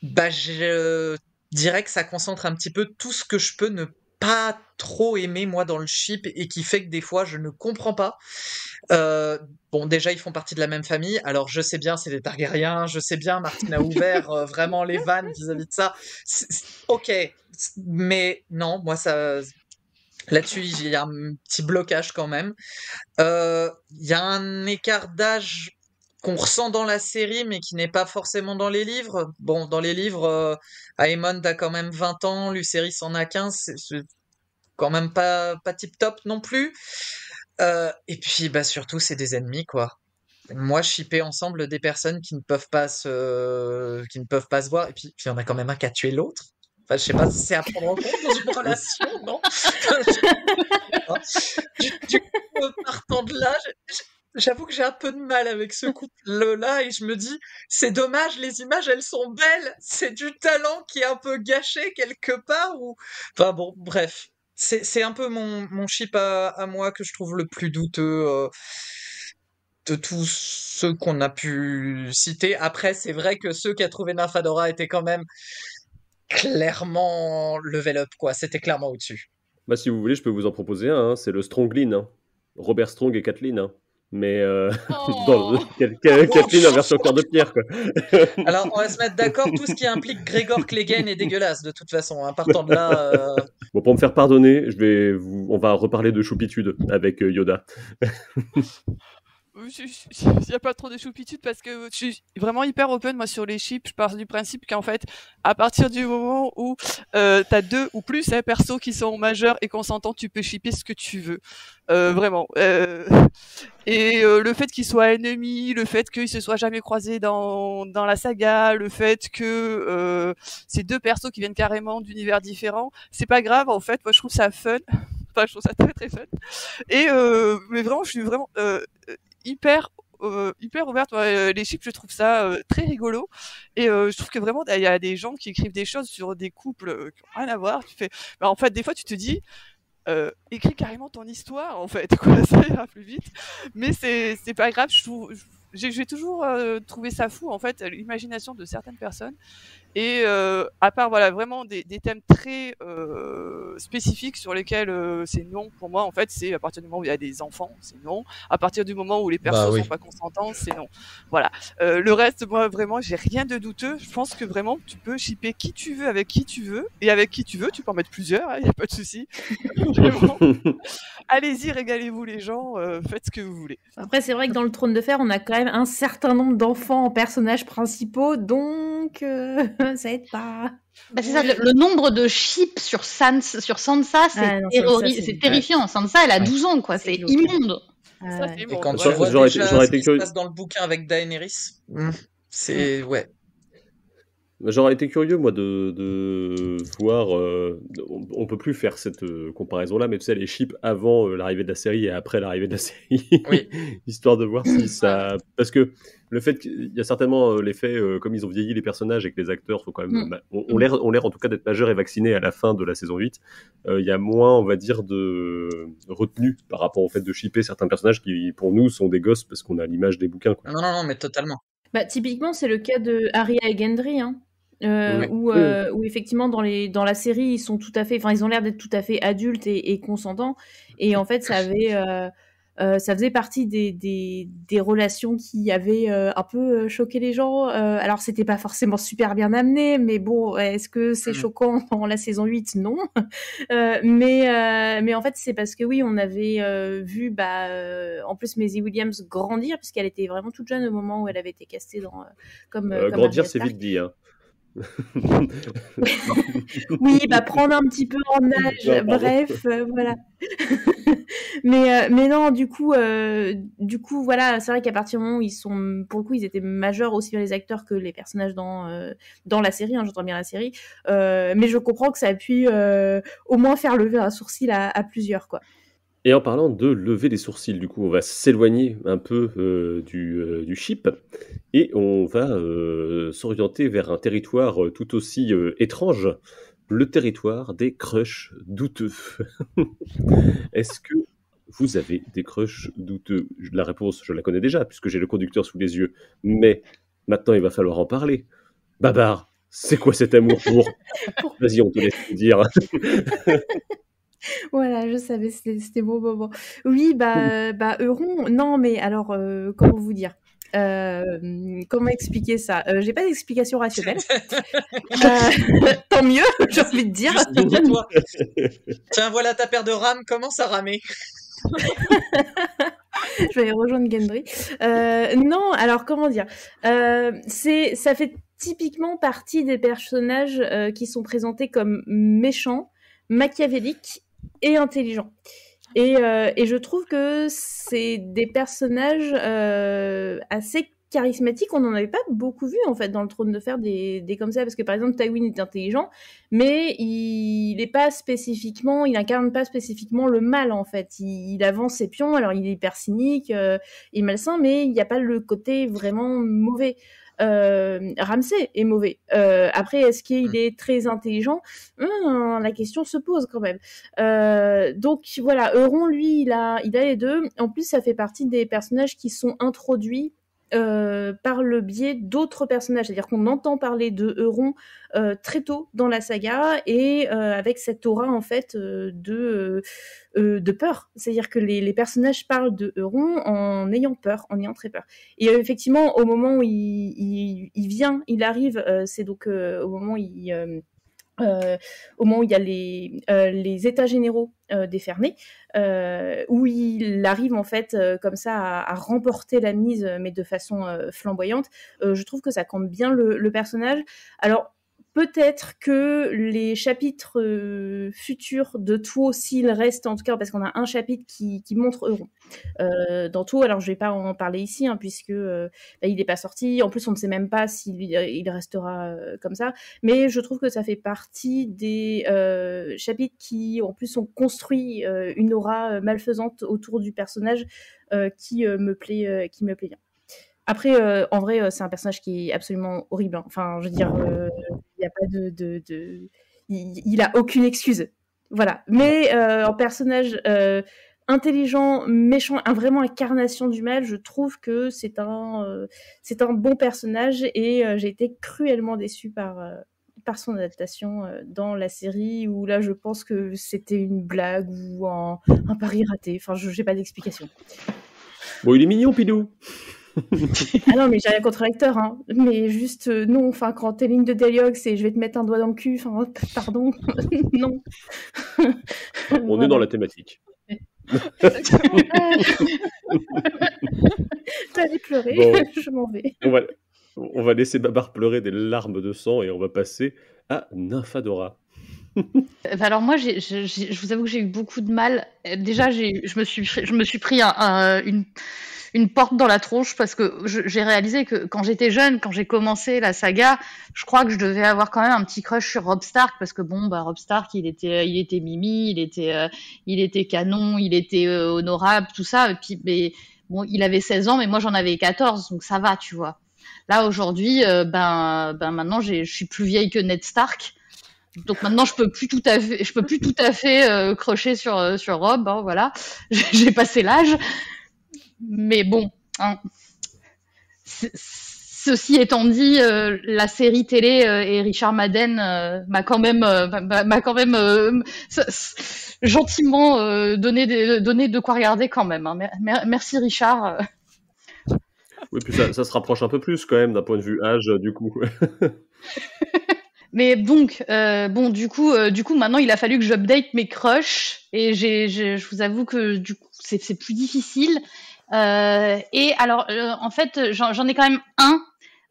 je dirais que ça concentre un petit peu tout ce que je peux ne pas trop aimer moi dans le ship, et qui fait que des fois je ne comprends pas. Déjà ils font partie de la même famille, alors je sais bien c'est des Targaryens, je sais bien Martin a ouvert vraiment les vannes vis-à-vis de ça, ok, mais non, moi ça, là-dessus il y a un petit blocage quand même. Il y a un écart d'âge qu'on ressent dans la série, mais qui n'est pas forcément dans les livres. Bon, dans les livres, Aemond a quand même 20 ans, Lucerys en a 15, c'est quand même pas tip top non plus. Et puis, surtout, c'est des ennemis, quoi. Moi, shipper ensemble des personnes qui ne peuvent pas se voir, et puis il y en a quand même un qui a tué l'autre. Enfin, je sais pas si c'est à prendre en compte dans une relation, non? Du coup, partant de là, j'avoue que j'ai un peu de mal avec ce couple-là, et je me dis, c'est dommage, les images, elles sont belles, c'est du talent qui est un peu gâché quelque part, ou... Enfin bon, bref. C'est un peu mon ship à moi que je trouve le plus douteux de tous ceux qu'on a pu citer. Après, c'est vrai que ceux qu'a trouvé Nymphadora étaient quand même clairement level up, quoi. C'était clairement au-dessus. Si vous voulez, je peux vous en proposer un, hein. C'est le Stronglin, hein. Robert Strong et Kathleen, hein. Mais Kathleen en version cœur de pierre, quoi. Alors, on va se mettre d'accord, tout ce qui implique Grégor Clegane est dégueulasse, de toute façon, hein. Partant de là... Bon, pour me faire pardonner, on va reparler de choupitude avec Yoda. Il n'y a pas trop de choupitude parce que je suis vraiment hyper open moi sur les ships. Je pars du principe qu'en fait, à partir du moment où t'as 2 ou plus persos qui sont majeurs et consentants, tu peux shipper ce que tu veux. Vraiment. Et le fait qu'ils soient ennemis, le fait qu'ils se soient jamais croisés dans la saga, le fait que ces 2 persos qui viennent carrément d'univers différents, c'est pas grave en fait. Moi je trouve ça fun. Enfin, je trouve ça très très fun. Et mais vraiment, je suis vraiment hyper ouverte. Les ships, je trouve ça très rigolo. Et je trouve que vraiment, il y a des gens qui écrivent des choses sur des couples qui n'ont rien à voir. Tu fais, en fait, des fois, tu te dis, écris carrément ton histoire, en fait, quoi, ça ira plus vite. Mais c'est pas grave. J'ai toujours trouvé ça fou, en fait, l'imagination de certaines personnes. Et à part vraiment des thèmes très spécifiques sur lesquels c'est non pour moi, en fait, c'est à partir du moment où il y a des enfants, c'est non. À partir du moment où les persos sont pas consentants, c'est non. Voilà. Le reste, moi vraiment, j'ai rien de douteux. Je pense que vraiment tu peux shipper qui tu veux avec qui tu veux, et avec qui tu veux, tu peux en mettre plusieurs, il y a pas de souci. Vraiment. Allez-y, régalez-vous les gens, faites ce que vous voulez. Après, c'est vrai que dans le Trône de Fer, on a quand même un certain nombre d'enfants en personnages principaux, donc ça aide pas. C'est ça, le nombre de chips sur Sansa, c'est terrifiant. Sansa, elle a 12 ans, quoi. C'est immonde. Et quand tu vois déjà ce qui se passe dans le bouquin avec Daenerys, c'est... Ouais. J'aurais été curieux, moi, de voir... on peut plus faire cette comparaison-là, mais tu sais, les ships avant l'arrivée de la série et après l'arrivée de la série. Oui. Histoire de voir si ça... Parce que le fait qu'il y a certainement l'effet, comme ils ont vieilli les personnages et que les acteurs sont quand même... ont l'air en tout cas d'être majeurs et vaccinés à la fin de la saison 8. Il y a moins, on va dire, de retenue par rapport au fait de shipper certains personnages qui, pour nous, sont des gosses parce qu'on a l'image des bouquins, quoi. Non, mais totalement. Typiquement, c'est le cas de Arya et Gendry, hein. Où effectivement dans la série ils sont tout à fait, ils ont l'air d'être tout à fait adultes et consentants, et en fait ça faisait partie des relations qui avaient un peu choqué les gens. Alors c'était pas forcément super bien amené, mais bon, est-ce que c'est choquant dans la saison 8? Non. Mais en fait c'est parce que oui, on avait vu en plus Maisie Williams grandir, puisqu'elle était vraiment toute jeune au moment où elle avait été castée comme grandir, Arya c'est Stark. vite dit, hein. Oui, bah prendre un petit peu en âge, Non, pardon. bref, voilà. Mais non, du coup, voilà, c'est vrai qu'à partir du moment où pour le coup, ils étaient majeurs, aussi bien les acteurs que les personnages dans la série, hein, j'entends bien la série, mais je comprends que ça a pu au moins faire lever un sourcil à plusieurs, quoi. Et en parlant de lever les sourcils, du coup, on va s'éloigner un peu du ship et on va s'orienter vers un territoire tout aussi étrange, le territoire des crushs douteux. Est-ce que vous avez des crushs douteux? La réponse, je la connais déjà, puisque j'ai le conducteur sous les yeux. Mais maintenant, il va falloir en parler. Babar, c'est quoi cet amour pour... Vas-y, on te laisse le dire. Voilà, je savais, c'était bon moment. Oui, bah Euron, non, mais alors, comment vous dire? Comment expliquer ça? J'ai pas d'explication rationnelle. Tant mieux, j'ai envie de dire. Justifie-toi. Tiens, voilà ta paire de rames commence à ramer. Je vais aller rejoindre Gendry. Non, alors comment dire? Ça fait typiquement partie des personnages qui sont présentés comme méchants, machiavéliques et intelligents. Et je trouve que c'est des personnages assez charismatiques. On n'en avait pas beaucoup vu en fait dans le Trône de Fer des comme ça, parce que par exemple Tywin est intelligent, mais il incarne pas spécifiquement le mal en fait. Il avance ses pions, alors il est hyper cynique et malsain, mais il n'y a pas le côté vraiment mauvais. Ramsay est mauvais. Après, est-ce qu'il est très intelligent? La question se pose quand même. Donc voilà, Euron, lui, il a les deux. En plus, ça fait partie des personnages qui sont introduits par le biais d'autres personnages. C'est-à-dire qu'on entend parler de Euron très tôt dans la saga et avec cette aura en fait de peur. C'est-à-dire que les personnages parlent de Euron en ayant peur, en ayant très peur. Et effectivement, au moment où il arrive, c'est donc au moment où il y a les états généraux des Fernets, où il arrive en fait comme ça à remporter la mise, mais de façon flamboyante. Je trouve que ça campe bien le personnage. Alors, peut-être que les chapitres futurs de Tuo, s'il reste en tout cas, parce qu'on a un chapitre qui montre Euron dans Tuo, alors je vais pas en parler ici, hein, puisque il n'est pas sorti, en plus on ne sait même pas s'il restera comme ça, mais je trouve que ça fait partie des chapitres qui en plus ont construit une aura malfaisante autour du personnage qui me plaît bien. Après, en vrai, c'est un personnage qui est absolument horrible, hein. Enfin, je veux dire, il n'y a pas il a aucune excuse. Voilà. Mais en personnage intelligent, méchant, vraiment incarnation du mal, je trouve que c'est un bon personnage et j'ai été cruellement déçue par son adaptation dans la série, où là, je pense que c'était une blague ou un pari raté. Enfin, je n'ai pas d'explication. Bon, il est mignon, Pilou. Ah non, mais j'ai rien contre l'acteur, hein. Mais juste, non, enfin, quand tes lignes de dialogue, c'est je vais te mettre un doigt dans le cul, enfin, pardon, non. On est dans la thématique. T'allais pleurer, Bon. je m'en vais. On va laisser Babar pleurer des larmes de sang et on va passer à Nymphadora. Alors moi, je vous avoue que j'ai eu beaucoup de mal. Déjà, je me suis pris une porte dans la tronche parce que j'ai réalisé que quand j'étais jeune, quand j'ai commencé la saga, je crois que je devais avoir quand même un petit crush sur Robb Stark parce que bon, bah Robb Stark, il était mimi, il était canon, il était honorable, tout ça. Et puis, mais bon, il avait 16 ans, mais moi j'en avais 14, donc ça va, tu vois. Là aujourd'hui, maintenant, je suis plus vieille que Ned Stark. Donc maintenant je peux plus tout à fait crocher sur Robb, hein, voilà. J'ai passé l'âge. Mais bon, hein, ceci étant dit, la série télé et Richard Madden m'a quand même gentiment donné de quoi regarder quand même, hein. Merci Richard. Oui, puis ça se rapproche un peu plus quand même d'un point de vue âge, du coup. Mais donc, du coup, maintenant, il a fallu que j'update mes crushs et je vous avoue que du coup, c'est plus difficile. Et alors, en fait, j'en ai quand même un.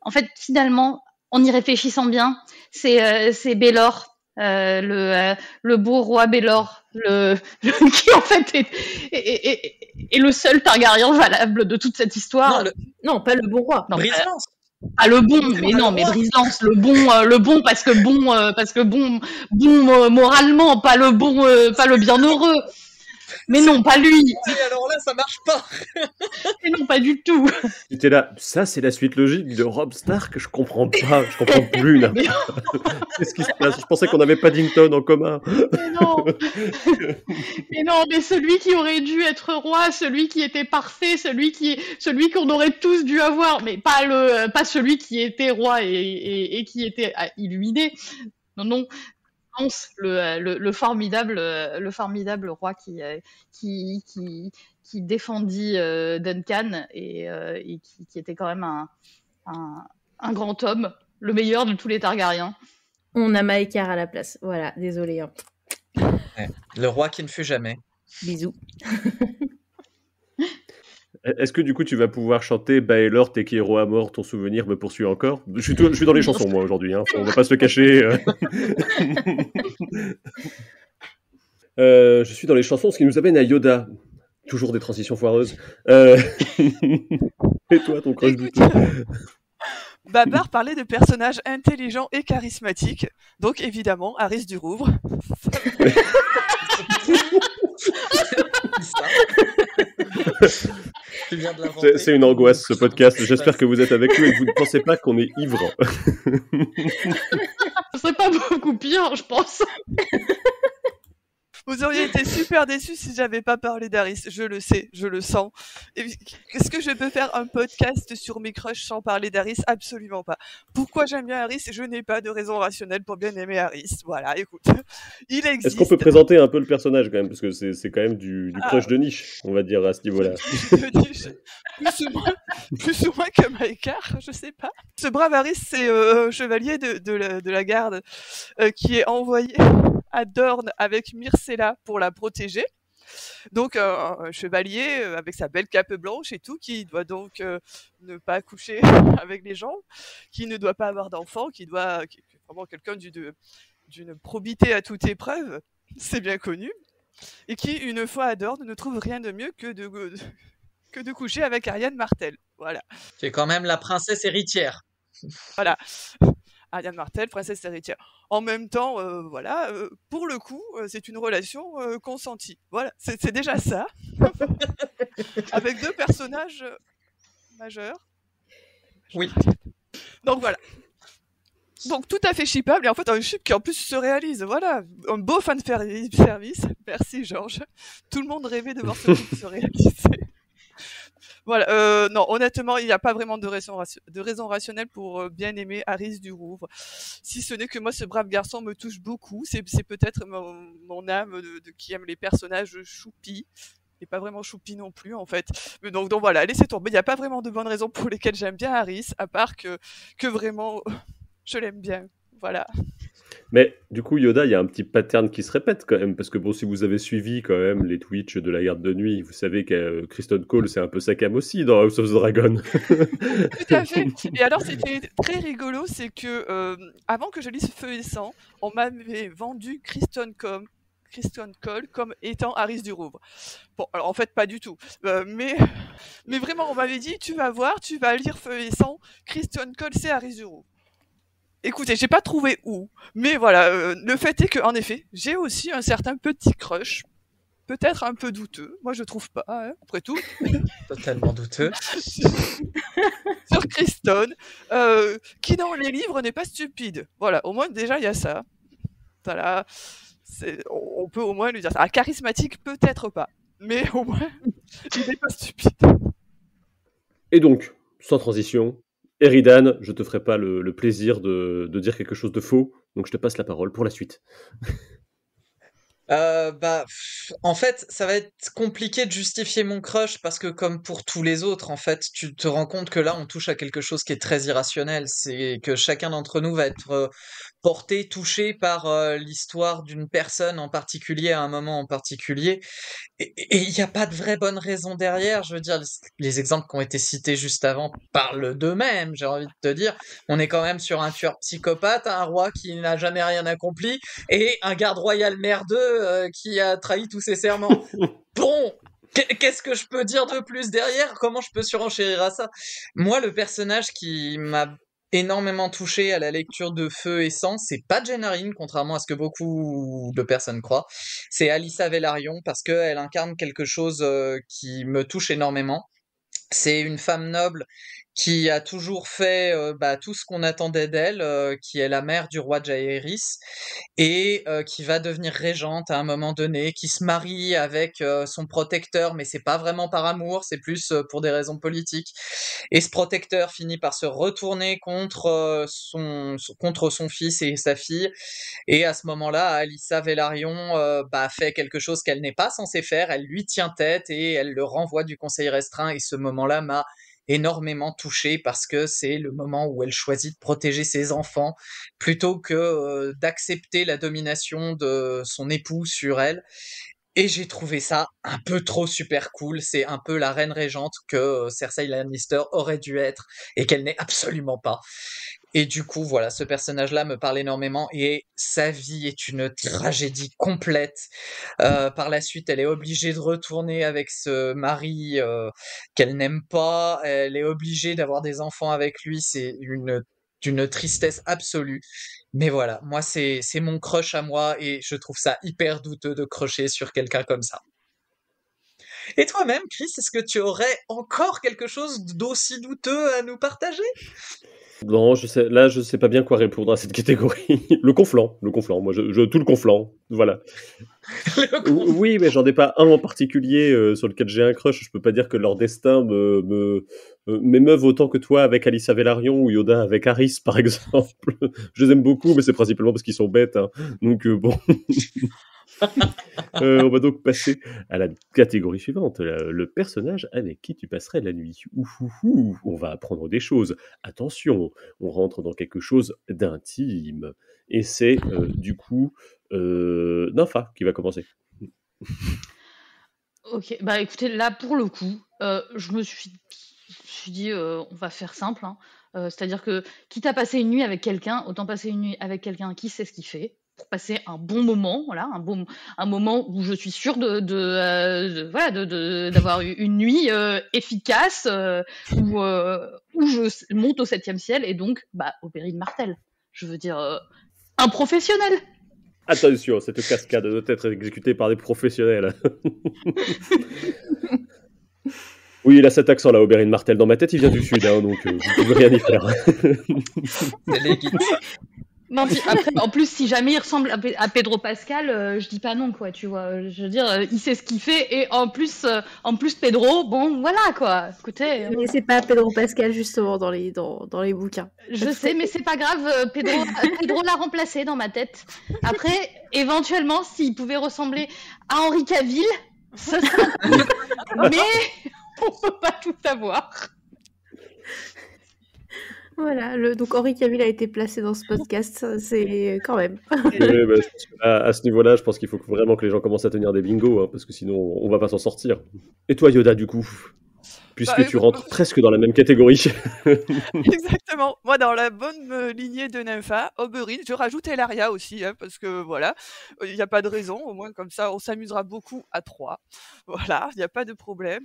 En fait, finalement, en y réfléchissant bien, c'est Bélor, le beau roi Bélor, qui en fait est le seul Targaryen valable de toute cette histoire. Non, pas le bon roi. Non, Brise-Lance. pas le bon, mais non, mais Brise-Lance, le bon parce que bon moralement, pas le bienheureux. Mais non, pas lui. Oui, alors là, ça marche pas. Mais non, pas du tout. J'étais là, ça c'est la suite logique de Robb Stark, je comprends pas, je comprends plus là. Qu'est-ce qui se passe? Je pensais qu'on avait Paddington en commun. Mais non. Mais celui qui aurait dû être roi, celui qui était parfait, celui qu'on aurait tous dû avoir, mais pas celui qui était roi et qui était illuminé. Non. Le formidable roi qui défendit Duncan et qui était quand même un grand homme, le meilleur de tous les Targaryens. On a Maekar à la place. Voilà, désolé. Hein. Ouais. Le roi qui ne fut jamais. Bisous. Est-ce que du coup tu vas pouvoir chanter Baelor, t'es qui héros à mort, ton souvenir me poursuit encore? Je suis dans les chansons moi aujourd'hui, hein. On va pas se le cacher. Je suis dans les chansons, ce qui nous amène à Yoda. Toujours des transitions foireuses. Et toi, ton crush du tout? Babar parlait de personnages intelligents et charismatiques, donc évidemment Harris du Rouvre. C'est une angoisse ce podcast. J'espère que vous êtes avec nous et que vous ne pensez pas qu'on est ivre. Ce serait pas beaucoup pire, je pense. Vous auriez été super déçus si j'avais pas parlé d'Harris. Je le sais, je le sens. Est-ce que je peux faire un podcast sur mes crushs sans parler d'Harris? Absolument pas. Pourquoi j'aime bien Harris? Je n'ai pas de raison rationnelle pour bien aimer Harris. Voilà, écoute. Il existe. Est-ce qu'on peut présenter un peu le personnage quand même? Parce que c'est quand même du crush de niche, on va dire, à ce niveau-là. De niche. Plus ou moins que Maekar, je sais pas. Ce brave Harris, c'est un chevalier de la garde qui est envoyé à Dorne avec Myrcella pour la protéger. Donc un chevalier avec sa belle cape blanche et tout, qui doit donc ne pas coucher avec les gens, qui ne doit pas avoir d'enfants, qui est vraiment quelqu'un d'une probité à toute épreuve, c'est bien connu, et qui, une fois à Dorne, ne trouve rien de mieux que de coucher avec Arianne Martell. Voilà. Qui est quand même la princesse héritière. Voilà. Arianne Martell, princesse héritière. En même temps, pour le coup, c'est une relation consentie. Voilà, c'est déjà ça. Avec deux personnages majeurs. Oui. Donc voilà. Donc tout à fait shippable, et en fait un ship qui en plus se réalise. Voilà, un beau fan service. Merci Georges. Tout le monde rêvait de voir ce ship se réaliser. Voilà, non, honnêtement, il n'y a pas vraiment de raison rationnelle pour bien aimer Harris du Rouvre. Si ce n'est que moi, ce brave garçon me touche beaucoup. C'est peut-être mon âme qui aime les personnages choupis. Et pas vraiment choupi non plus, en fait. Mais donc voilà, laissez tomber. Il n'y a pas vraiment de bonnes raisons pour lesquelles j'aime bien Harris, à part que vraiment, je l'aime bien. Voilà. Mais du coup, Yoda, il y a un petit pattern qui se répète quand même, parce que bon, si vous avez suivi quand même les Twitch de la garde de nuit, vous savez que Criston Cole, c'est un peu sa cam aussi dans House of the Dragon. Tout à fait. Et alors, c'était très rigolo, c'est que avant que je lise Feu et Sang, on m'avait vendu Criston Cole comme étant Harris du Rouvre. Bon, alors en fait, pas du tout. Mais vraiment, on m'avait dit, tu vas voir, tu vas lire Feu et Sang, Criston Cole, c'est Harris du Rouvre. Écoutez, j'ai pas trouvé où, mais voilà, le fait est que, en effet, j'ai aussi un certain petit crush, peut-être un peu douteux, moi je trouve pas, hein, après tout. Totalement douteux. Sur Criston, qui dans les livres n'est pas stupide. Voilà, au moins déjà il y a ça. Voilà, on peut au moins lui dire ça. Charismatique, peut-être pas, mais au moins il n'est pas stupide. Et donc, sans transition, Eridan, je te ferai pas le plaisir de dire quelque chose de faux, donc je te passe la parole pour la suite. En fait, ça va être compliqué de justifier mon crush parce que comme pour tous les autres, en fait, tu te rends compte que là, on touche à quelque chose qui est très irrationnel. C'est que chacun d'entre nous va être porté, touché par l'histoire d'une personne en particulier à un moment en particulier. Et il n'y a pas de vraie bonne raison derrière. Je veux dire, les exemples qui ont été cités juste avant parlent d'eux-mêmes, j'ai envie de te dire. On est quand même sur un tueur psychopathe, un roi qui n'a jamais rien accompli, et un garde royal merdeux qui a trahi tous ses serments. Bon, qu'est-ce que je peux dire de plus derrière? Comment je peux surenchérir à ça? Moi, le personnage qui m'a énormément touché à la lecture de Feu et Sang, c'est pas Jennarine, contrairement à ce que beaucoup de personnes croient. C'est Alyssa Velaryon, parce qu'elle incarne quelque chose qui me touche énormément. C'est une femme noble qui a toujours fait tout ce qu'on attendait d'elle, qui est la mère du roi Jaehaerys, et qui va devenir régente à un moment donné, qui se marie avec son protecteur, mais c'est pas vraiment par amour, c'est plus pour des raisons politiques. Et ce protecteur finit par se retourner contre son fils et sa fille. Et à ce moment-là, Alyssa Velaryon fait quelque chose qu'elle n'est pas censée faire, elle lui tient tête et elle le renvoie du conseil restreint. Et ce moment-là m'a énormément touché parce que c'est le moment où elle choisit de protéger ses enfants plutôt que d'accepter la domination de son époux sur elle. Et j'ai trouvé ça un peu trop super cool. C'est un peu la reine régente que Cersei Lannister aurait dû être et qu'elle n'est absolument pas. Et du coup, voilà, ce personnage-là me parle énormément et sa vie est une tragédie complète. Par la suite, elle est obligée de retourner avec ce mari qu'elle n'aime pas. Elle est obligée d'avoir des enfants avec lui. C'est d'une tristesse absolue. Mais voilà, moi, c'est mon crush à moi et je trouve ça hyper douteux de crusher sur quelqu'un comme ça. Et toi-même, Chris, est-ce que tu aurais encore quelque chose d'aussi douteux à nous partager? Non, je sais pas bien quoi répondre à cette catégorie. Le conflant, moi tout le conflant, voilà. Oui, mais j'en ai pas un en particulier sur lequel j'ai un crush. Je peux pas dire que leur destin m'émeuve autant que toi avec Alyssa Velaryon ou Yoda avec Harris, par exemple. Je les aime beaucoup, mais c'est principalement parce qu'ils sont bêtes. Hein. Donc bon. On va donc passer à la catégorie suivante, le personnage avec qui tu passerais la nuit. On va apprendre des choses. Attention, on rentre dans quelque chose d'intime. Et c'est du coup Nympha qui va commencer. Ok, bah écoutez, là pour le coup, je me suis dit, on va faire simple, hein. C'est-à-dire que quitte à passer une nuit avec quelqu'un, autant passer une nuit avec quelqu'un qui sait ce qu'il fait, pour passer un bon moment, voilà, un moment où je suis sûre d'avoir une nuit efficace, où je monte au 7e ciel, et donc, Oberyn Martell. Je veux dire, un professionnel. Attention, cette cascade doit être exécutée par des professionnels. Oui, il a cet accent là, Oberyn Martell. Dans ma tête, il vient du sud, hein, donc vous ne pouvez rien y faire. Non, puis après, en plus, si jamais il ressemble à Pedro Pascal, je dis pas non, quoi, tu vois. Je veux dire, il sait ce qu'il fait, et en plus Pedro, bon, voilà, quoi. Écoutez. Mais c'est pas Pedro Pascal, justement, dans les bouquins. Je sais, mais c'est pas grave, Pedro l'a remplacé dans ma tête. Après, éventuellement, s'il pouvait ressembler à Henry Cavill, ce serait cool. Mais on peut pas tout savoir. Voilà, donc Henry Cavill a été placé dans ce podcast, c'est quand même. Oui, à ce niveau-là, je pense qu'il faut vraiment que les gens commencent à tenir des bingos, hein, parce que sinon, on va pas s'en sortir. Et toi, Yoda, du coup, puisque tu rentres presque dans la même catégorie. Exactement. Moi, dans la bonne lignée de Nympha, Oberyn, je rajoute Ellaria aussi, hein, parce que voilà, il n'y a pas de raison. Au moins, comme ça, on s'amusera beaucoup à 3. Voilà, il n'y a pas de problème.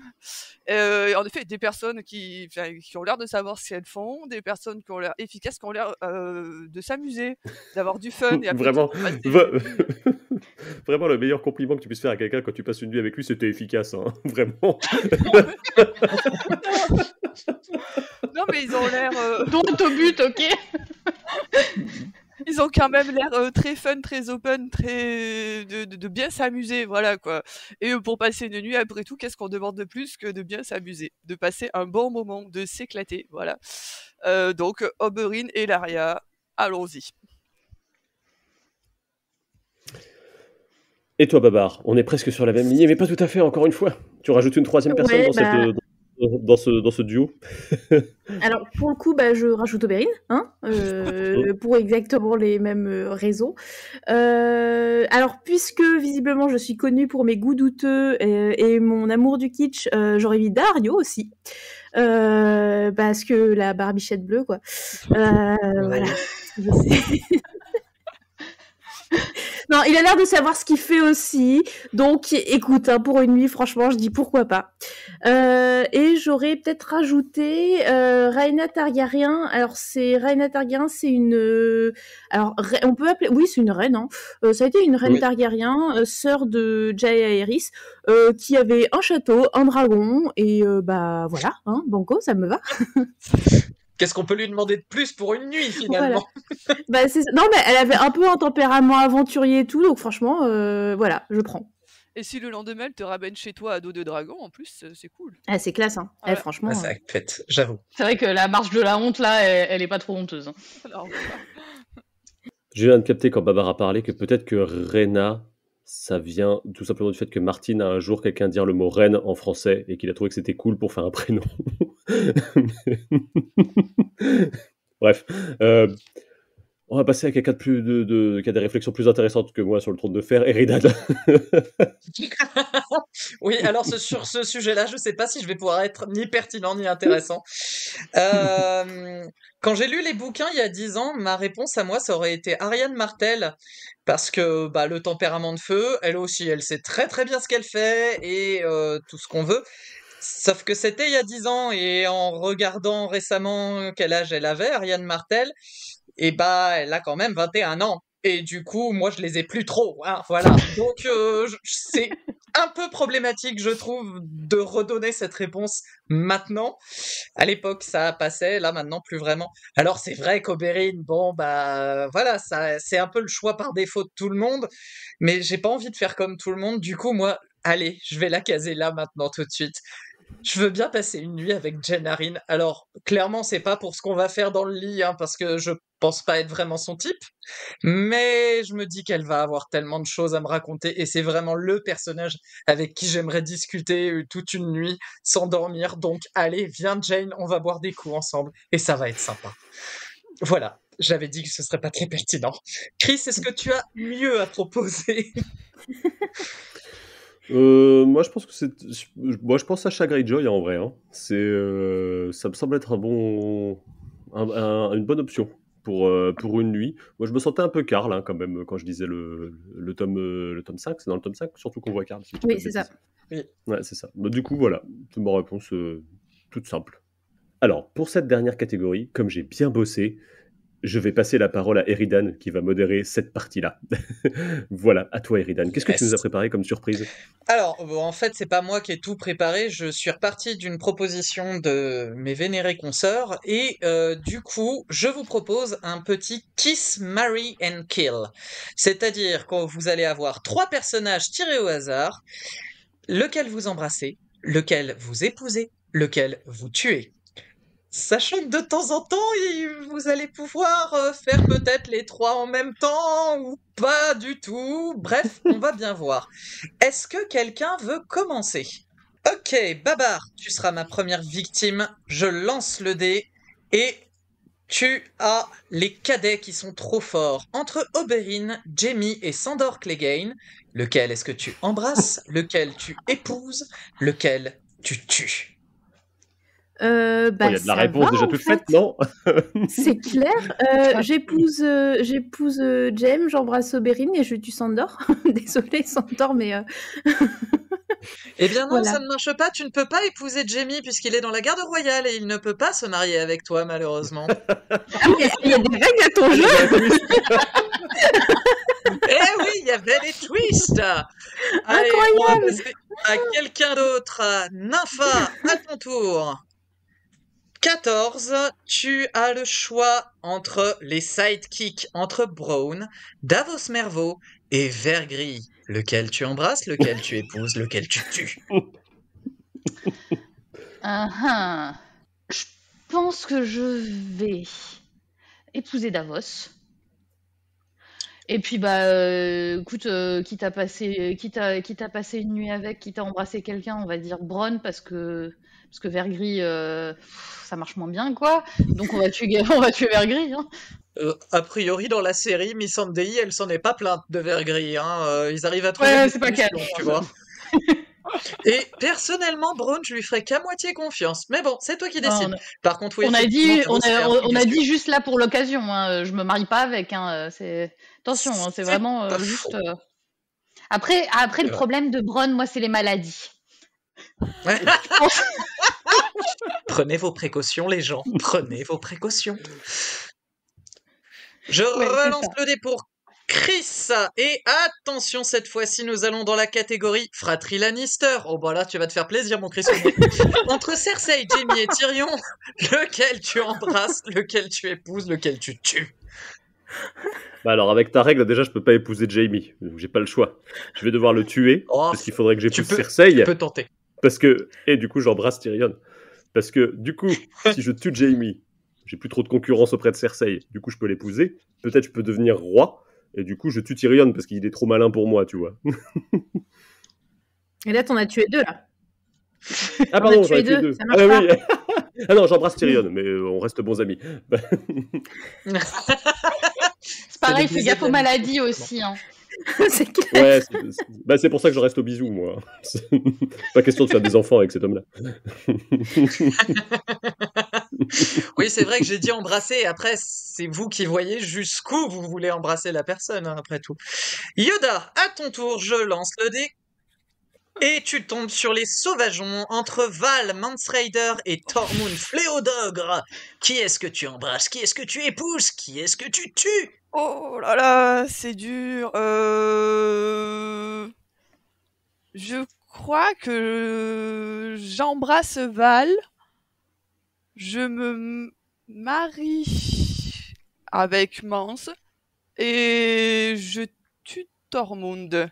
En effet, des personnes qui ont l'air de savoir ce qu'elles font, des personnes qui ont l'air efficaces, qui ont l'air de s'amuser, d'avoir du fun. Et Vraiment, vraiment, le meilleur compliment que tu puisses faire à quelqu'un quand tu passes une nuit avec lui, c'était efficace, hein, vraiment. Non, mais ils ont l'air... Droit au but, ok. Ils ont quand même l'air très fun, très open, très de bien s'amuser, voilà quoi. Et pour passer une nuit, après tout, qu'est-ce qu'on demande de plus que de bien s'amuser, de passer un bon moment, de s'éclater, voilà. Donc Oberyn et Ellaria, allons-y. Et toi, Babar, on est presque sur la même lignée, mais pas tout à fait, encore une fois. Tu rajoutes une troisième personne dans cette... dans ce duo? Alors, pour le coup, je rajoute Oberyn, hein, pour exactement les mêmes raisons. Alors, puisque visiblement je suis connue pour mes goûts douteux et mon amour du kitsch, j'aurais mis Daario aussi. Parce que la barbichette bleue, quoi. Voilà. Non, il a l'air de savoir ce qu'il fait aussi. Donc, écoute, hein, pour une nuit, franchement, je dis pourquoi pas. Et j'aurais peut-être rajouté Rhaena Targaryen. Alors, Rhaena Targaryen, c'est une... alors, on peut appeler... Oui, c'est une reine. Hein. Ça a été une reine Targaryen, sœur de Jaehaerys, qui avait un château, un dragon, et voilà, hein, banco, ça me va. Qu'est-ce qu'on peut lui demander de plus pour une nuit, finalement? Voilà. Non, mais elle avait un peu un tempérament aventurier et tout, donc franchement, voilà, je prends. Et si le lendemain, elle te ramène chez toi à dos de dragon, en plus, c'est cool. Ah, c'est classe, hein. Voilà. Franchement. C'est fête, j'avoue. C'est vrai que la marche de la honte, là, elle est pas trop honteuse. Hein. Alors, Je viens de capter quand Babar a parlé que peut-être que Rhaena, ça vient tout simplement du fait que Martine a un jour quelqu'un dire le mot reine en français et qu'il a trouvé que c'était cool pour faire un prénom. Bref. On va passer à quelqu'un qui a des réflexions plus intéressantes que moi sur le trône de fer, Eridan. Oui, alors sur ce sujet-là, je sais pas si je vais pouvoir être ni pertinent ni intéressant. Quand j'ai lu les bouquins il y a 10 ans, ma réponse à moi, ça aurait été Ariane Martel, parce que le tempérament de feu, elle aussi, elle sait très très bien ce qu'elle fait et tout ce qu'on veut. Sauf que c'était il y a 10 ans, et en regardant récemment quel âge elle avait, Ariane Martel, et elle a quand même 21 ans. Et du coup, moi, je les ai plus trop, hein, voilà. Donc, c'est un peu problématique, je trouve, de redonner cette réponse maintenant. À l'époque, ça passait, là, maintenant, plus vraiment. Alors, c'est vrai qu'Oberyn, voilà, ça, c'est un peu le choix par défaut de tout le monde, mais j'ai pas envie de faire comme tout le monde. Du coup, moi, allez, je vais la caser là, maintenant, tout de suite. Je veux bien passer une nuit avec Jen Arryn. Alors, clairement, c'est pas pour ce qu'on va faire dans le lit, hein, parce que je pense pas être vraiment son type. Mais je me dis qu'elle va avoir tellement de choses à me raconter, et c'est vraiment le personnage avec qui j'aimerais discuter toute une nuit sans dormir. Donc, allez, viens Jane, on va boire des coups ensemble, et ça va être sympa. Voilà, j'avais dit que ce serait pas très pertinent. Chris, est-ce que tu as mieux à proposer? Moi, je pense que je pense à Shah Greyjoy en vrai. Hein. Ça me semble être une bonne option pour une nuit. Moi, je me sentais un peu Karl quand même quand je disais le tome 5. C'est dans le tome 5 surtout qu'on voit Karl. Oui, c'est ça. Oui. Ouais, c'est ça. Du coup, voilà, c'est ma réponse toute simple. Alors, pour cette dernière catégorie, comme j'ai bien bossé, je vais passer la parole à Eridan qui va modérer cette partie-là. Voilà, à toi Eridan. Qu'est-ce que tu nous as préparé comme surprise? Alors, en fait, c'est pas moi qui ai tout préparé. Je suis reparti d'une proposition de mes vénérés consoeurs, et du coup, je vous propose un petit Kiss, Marry and Kill. C'est-à-dire que vous allez avoir 3 personnages tirés au hasard, lequel vous embrassez, lequel vous épousez, lequel vous tuez. Sachant que de temps en temps, vous allez pouvoir faire peut-être les 3 en même temps, ou pas du tout. Bref, on va bien voir. Est-ce que quelqu'un veut commencer? Ok, Babar, tu seras ma première victime. Je lance le dé, et tu as les cadets qui sont trop forts. Entre Oberyn, Jaime et Sandor Clegane, lequel est-ce que tu embrasses, lequel tu épouses, lequel tu tues? Il y a de la réponse déjà toute faite, non? C'est clair. J'épouse Jaime, j'embrasse Oberyn et je tue Sandor. Désolée Sandor, mais... Eh bien non, Voilà. ça ne marche pas. Tu ne peux pas épouser Jaime puisqu'il est dans la garde royale, et il ne peut pas se marier avec toi, malheureusement. Ah, mais il y a des règles à ton jeu. Eh oui, il y avait des twists. Allez, on va passer à quelqu'un d'autre. Nympha, à ton tour. 14, tu as le choix entre les sidekicks, entre Braun, Davos Mervo et Vergris. Lequel tu embrasses, lequel tu épouses, lequel tu tues? Je pense que je vais épouser Davos. Et puis écoute, quitte à passer une nuit avec, quitte à embrasser quelqu'un, on va dire Bronn parce que Vert-Gris, ça marche moins bien quoi. Donc on va tuer Vert-Gris. Hein. A priori, dans la série, Missandei, elle s'en est pas plainte de Vert-Gris. Hein. Ils arrivent à trouver Ouais, des c'est pas solutions, calme. tu vois. Et personnellement, Bronn, je lui ferais qu'à moitié confiance. Mais bon, c'est toi qui décides. Par contre, oui, on a effectivement, dit, Davos, c'est un on a truc dit juste là pour l'occasion. Hein, je me marie pas avec. Hein, attention, hein, c'est vraiment pas juste. faux. Après, C'est le vrai. problème de Bronn, moi, c'est les maladies. Prenez vos précautions, les gens. Prenez vos précautions. Je Ouais, c'est relance ça. le dé pour Chris. Et attention, cette fois-ci, nous allons dans la catégorie Fratrie Lannister. Oh bah là, tu vas te faire plaisir, mon Chris. Entre Cersei, Jaime et Tyrion, lequel tu embrasses, lequel tu épouses, lequel tu tues? Bah alors, avec ta règle, déjà, je peux pas épouser Jaime. Donc, j'ai pas le choix. Je vais devoir le tuer, Oh, parce qu'il faudrait que tu j'épouse peux, Cersei. tu peux tenter. Parce que... Et du coup, j'embrasse Tyrion. Parce que, du coup, si je tue Jaime, j'ai plus trop de concurrence auprès de Cersei. Du coup, je peux l'épouser. Peut-être je peux devenir roi. Et du coup, je tue Tyrion, parce qu'il est trop malin pour moi, tu vois. Et là, t'en as tué 2, là. Ah On pardon, a j'en ai tué tué deux, 2. ça marche Ah pas. oui. Ah non, j'embrasse Tyrion, mais on reste bons amis. C'est pareil, le fais plaisir gaffe aux de la maladies mission, aussi. Hein. C'est clair. Ouais, c'est pour ça que je reste au bisou, moi. C'est pas question de faire des enfants avec cet homme-là. Oui, c'est vrai que j'ai dit embrasser. Après, c'est vous qui voyez jusqu'où vous voulez embrasser la personne, hein, après tout. Yoda, à ton tour, je lance le dé. Et tu tombes sur les sauvageons entre Val, Mance Raider et Tormund Fléau d'Ogre. Qui est-ce que tu embrasses? Qui est-ce que tu épouses? Qui est-ce que tu tues? Oh là là, c'est dur. Je crois que j'embrasse Val. Je me marie avec Mance et je tue Tormund.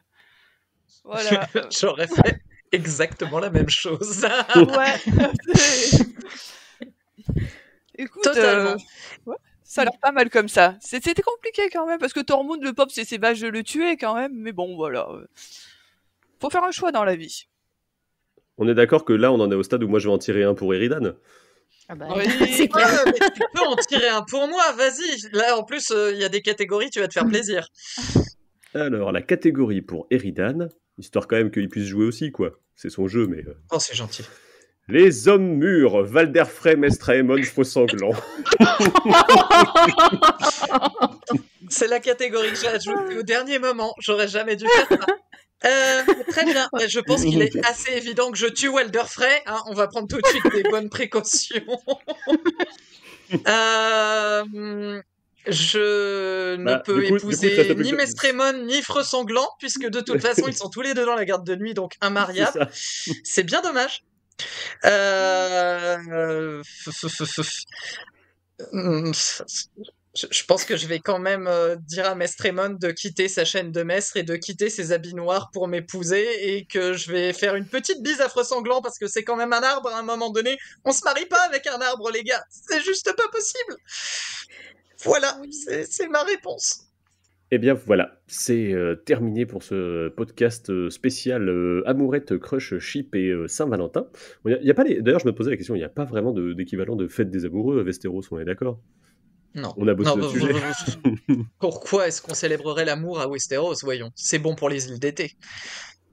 Voilà. J'aurais fait exactement la même chose. Ouais. Écoute, Totalement. ouais, ça a l'air pas mal comme ça. C'était compliqué quand même parce que Tormund, le pop, c'est vache de le tuer quand même. Mais bon, voilà. Faut faire un choix dans la vie. On est d'accord que là, on en est au stade où moi, je vais en tirer un pour Eridan. Ah bah, Oui. C'est clair. Ouais, mais tu peux en tirer un pour moi, vas-y. Là, en plus, il y a des catégories, tu vas te faire plaisir. Alors, la catégorie pour Eridan, histoire quand même qu'il puisse jouer aussi, quoi. C'est son jeu, mais... Oh, c'est gentil. Les hommes mûrs, Valder Frey, Mestraemon, Faux Sanglant. C'est la catégorie que j'ai ajoutée au dernier moment. J'aurais jamais dû faire ça. Très bien. Je pense qu'il est assez évident que je tue Walder Frey. Hein. On va prendre tout de suite des bonnes précautions. Je ne peux épouser ni Mestremon ni Freux Sanglant, puisque de toute façon, ils sont tous les deux dans la garde de nuit, donc immariables. C'est bien dommage. Je pense que je vais quand même dire à Mestremon de quitter sa chaîne de Mestre et de quitter ses habits noirs pour m'épouser, et que je vais faire une petite bise à Freux Sanglant parce que c'est quand même un arbre à un moment donné. On se marie pas avec un arbre, les gars. C'est juste pas possible. Voilà, c'est ma réponse. Eh bien voilà, c'est terminé pour ce podcast spécial Amourette, Crush, Chip et Saint-Valentin. Y a pas D'ailleurs, je me posais la question, il n'y a pas vraiment d'équivalent de fête des amoureux à Westeros, on est d'accord? Non. On a bossé notre sujet. Pourquoi est-ce qu'on célébrerait l'amour à Westeros, voyons? C'est bon pour les îles d'été.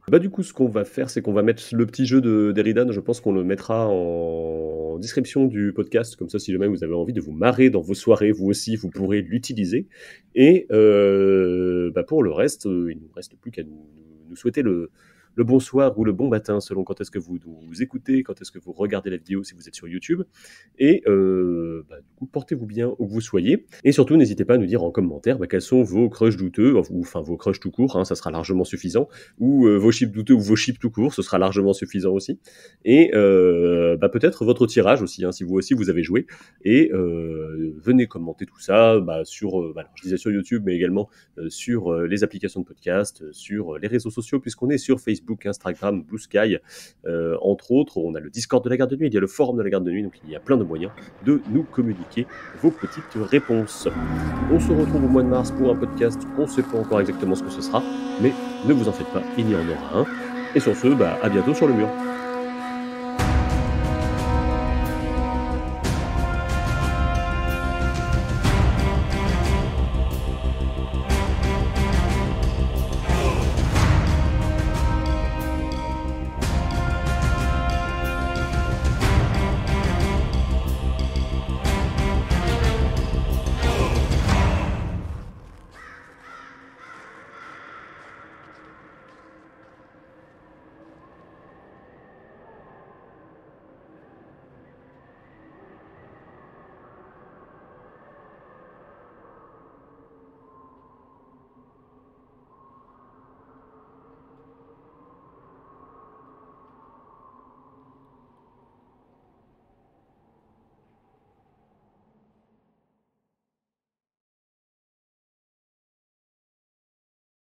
Bah du coup, ce qu'on va faire, c'est qu'on va mettre le petit jeu d'Eridan, je pense qu'on le mettra en description du podcast, comme ça, si jamais vous avez envie de vous marrer dans vos soirées, vous aussi, vous pourrez l'utiliser. Et pour le reste, il ne nous reste plus qu'à nous souhaiter le bonsoir ou le bon matin, selon quand est-ce que vous écoutez, quand est-ce que vous regardez la vidéo, si vous êtes sur YouTube. Et du coup, portez-vous bien où que vous soyez. Et surtout, n'hésitez pas à nous dire en commentaire quels sont vos crushs douteux, ou enfin vos crushs tout court, hein, ça sera largement suffisant, ou vos chips douteux ou vos chips tout court, ce sera largement suffisant aussi. Et peut-être votre tirage aussi, hein, si vous aussi vous avez joué. Et venez commenter tout ça sur, je disais sur YouTube, mais également sur les applications de podcast, sur les réseaux sociaux, puisqu'on est sur Facebook, Facebook, Instagram, Blue Sky, entre autres. On a le Discord de la garde de nuit, il y a le forum de la garde de nuit, donc il y a plein de moyens de nous communiquer vos petites réponses. On se retrouve au mois de mars pour un podcast, on ne sait pas encore exactement ce que ce sera, mais ne vous en faites pas, il y en aura un. Et sur ce, à bientôt sur le mur.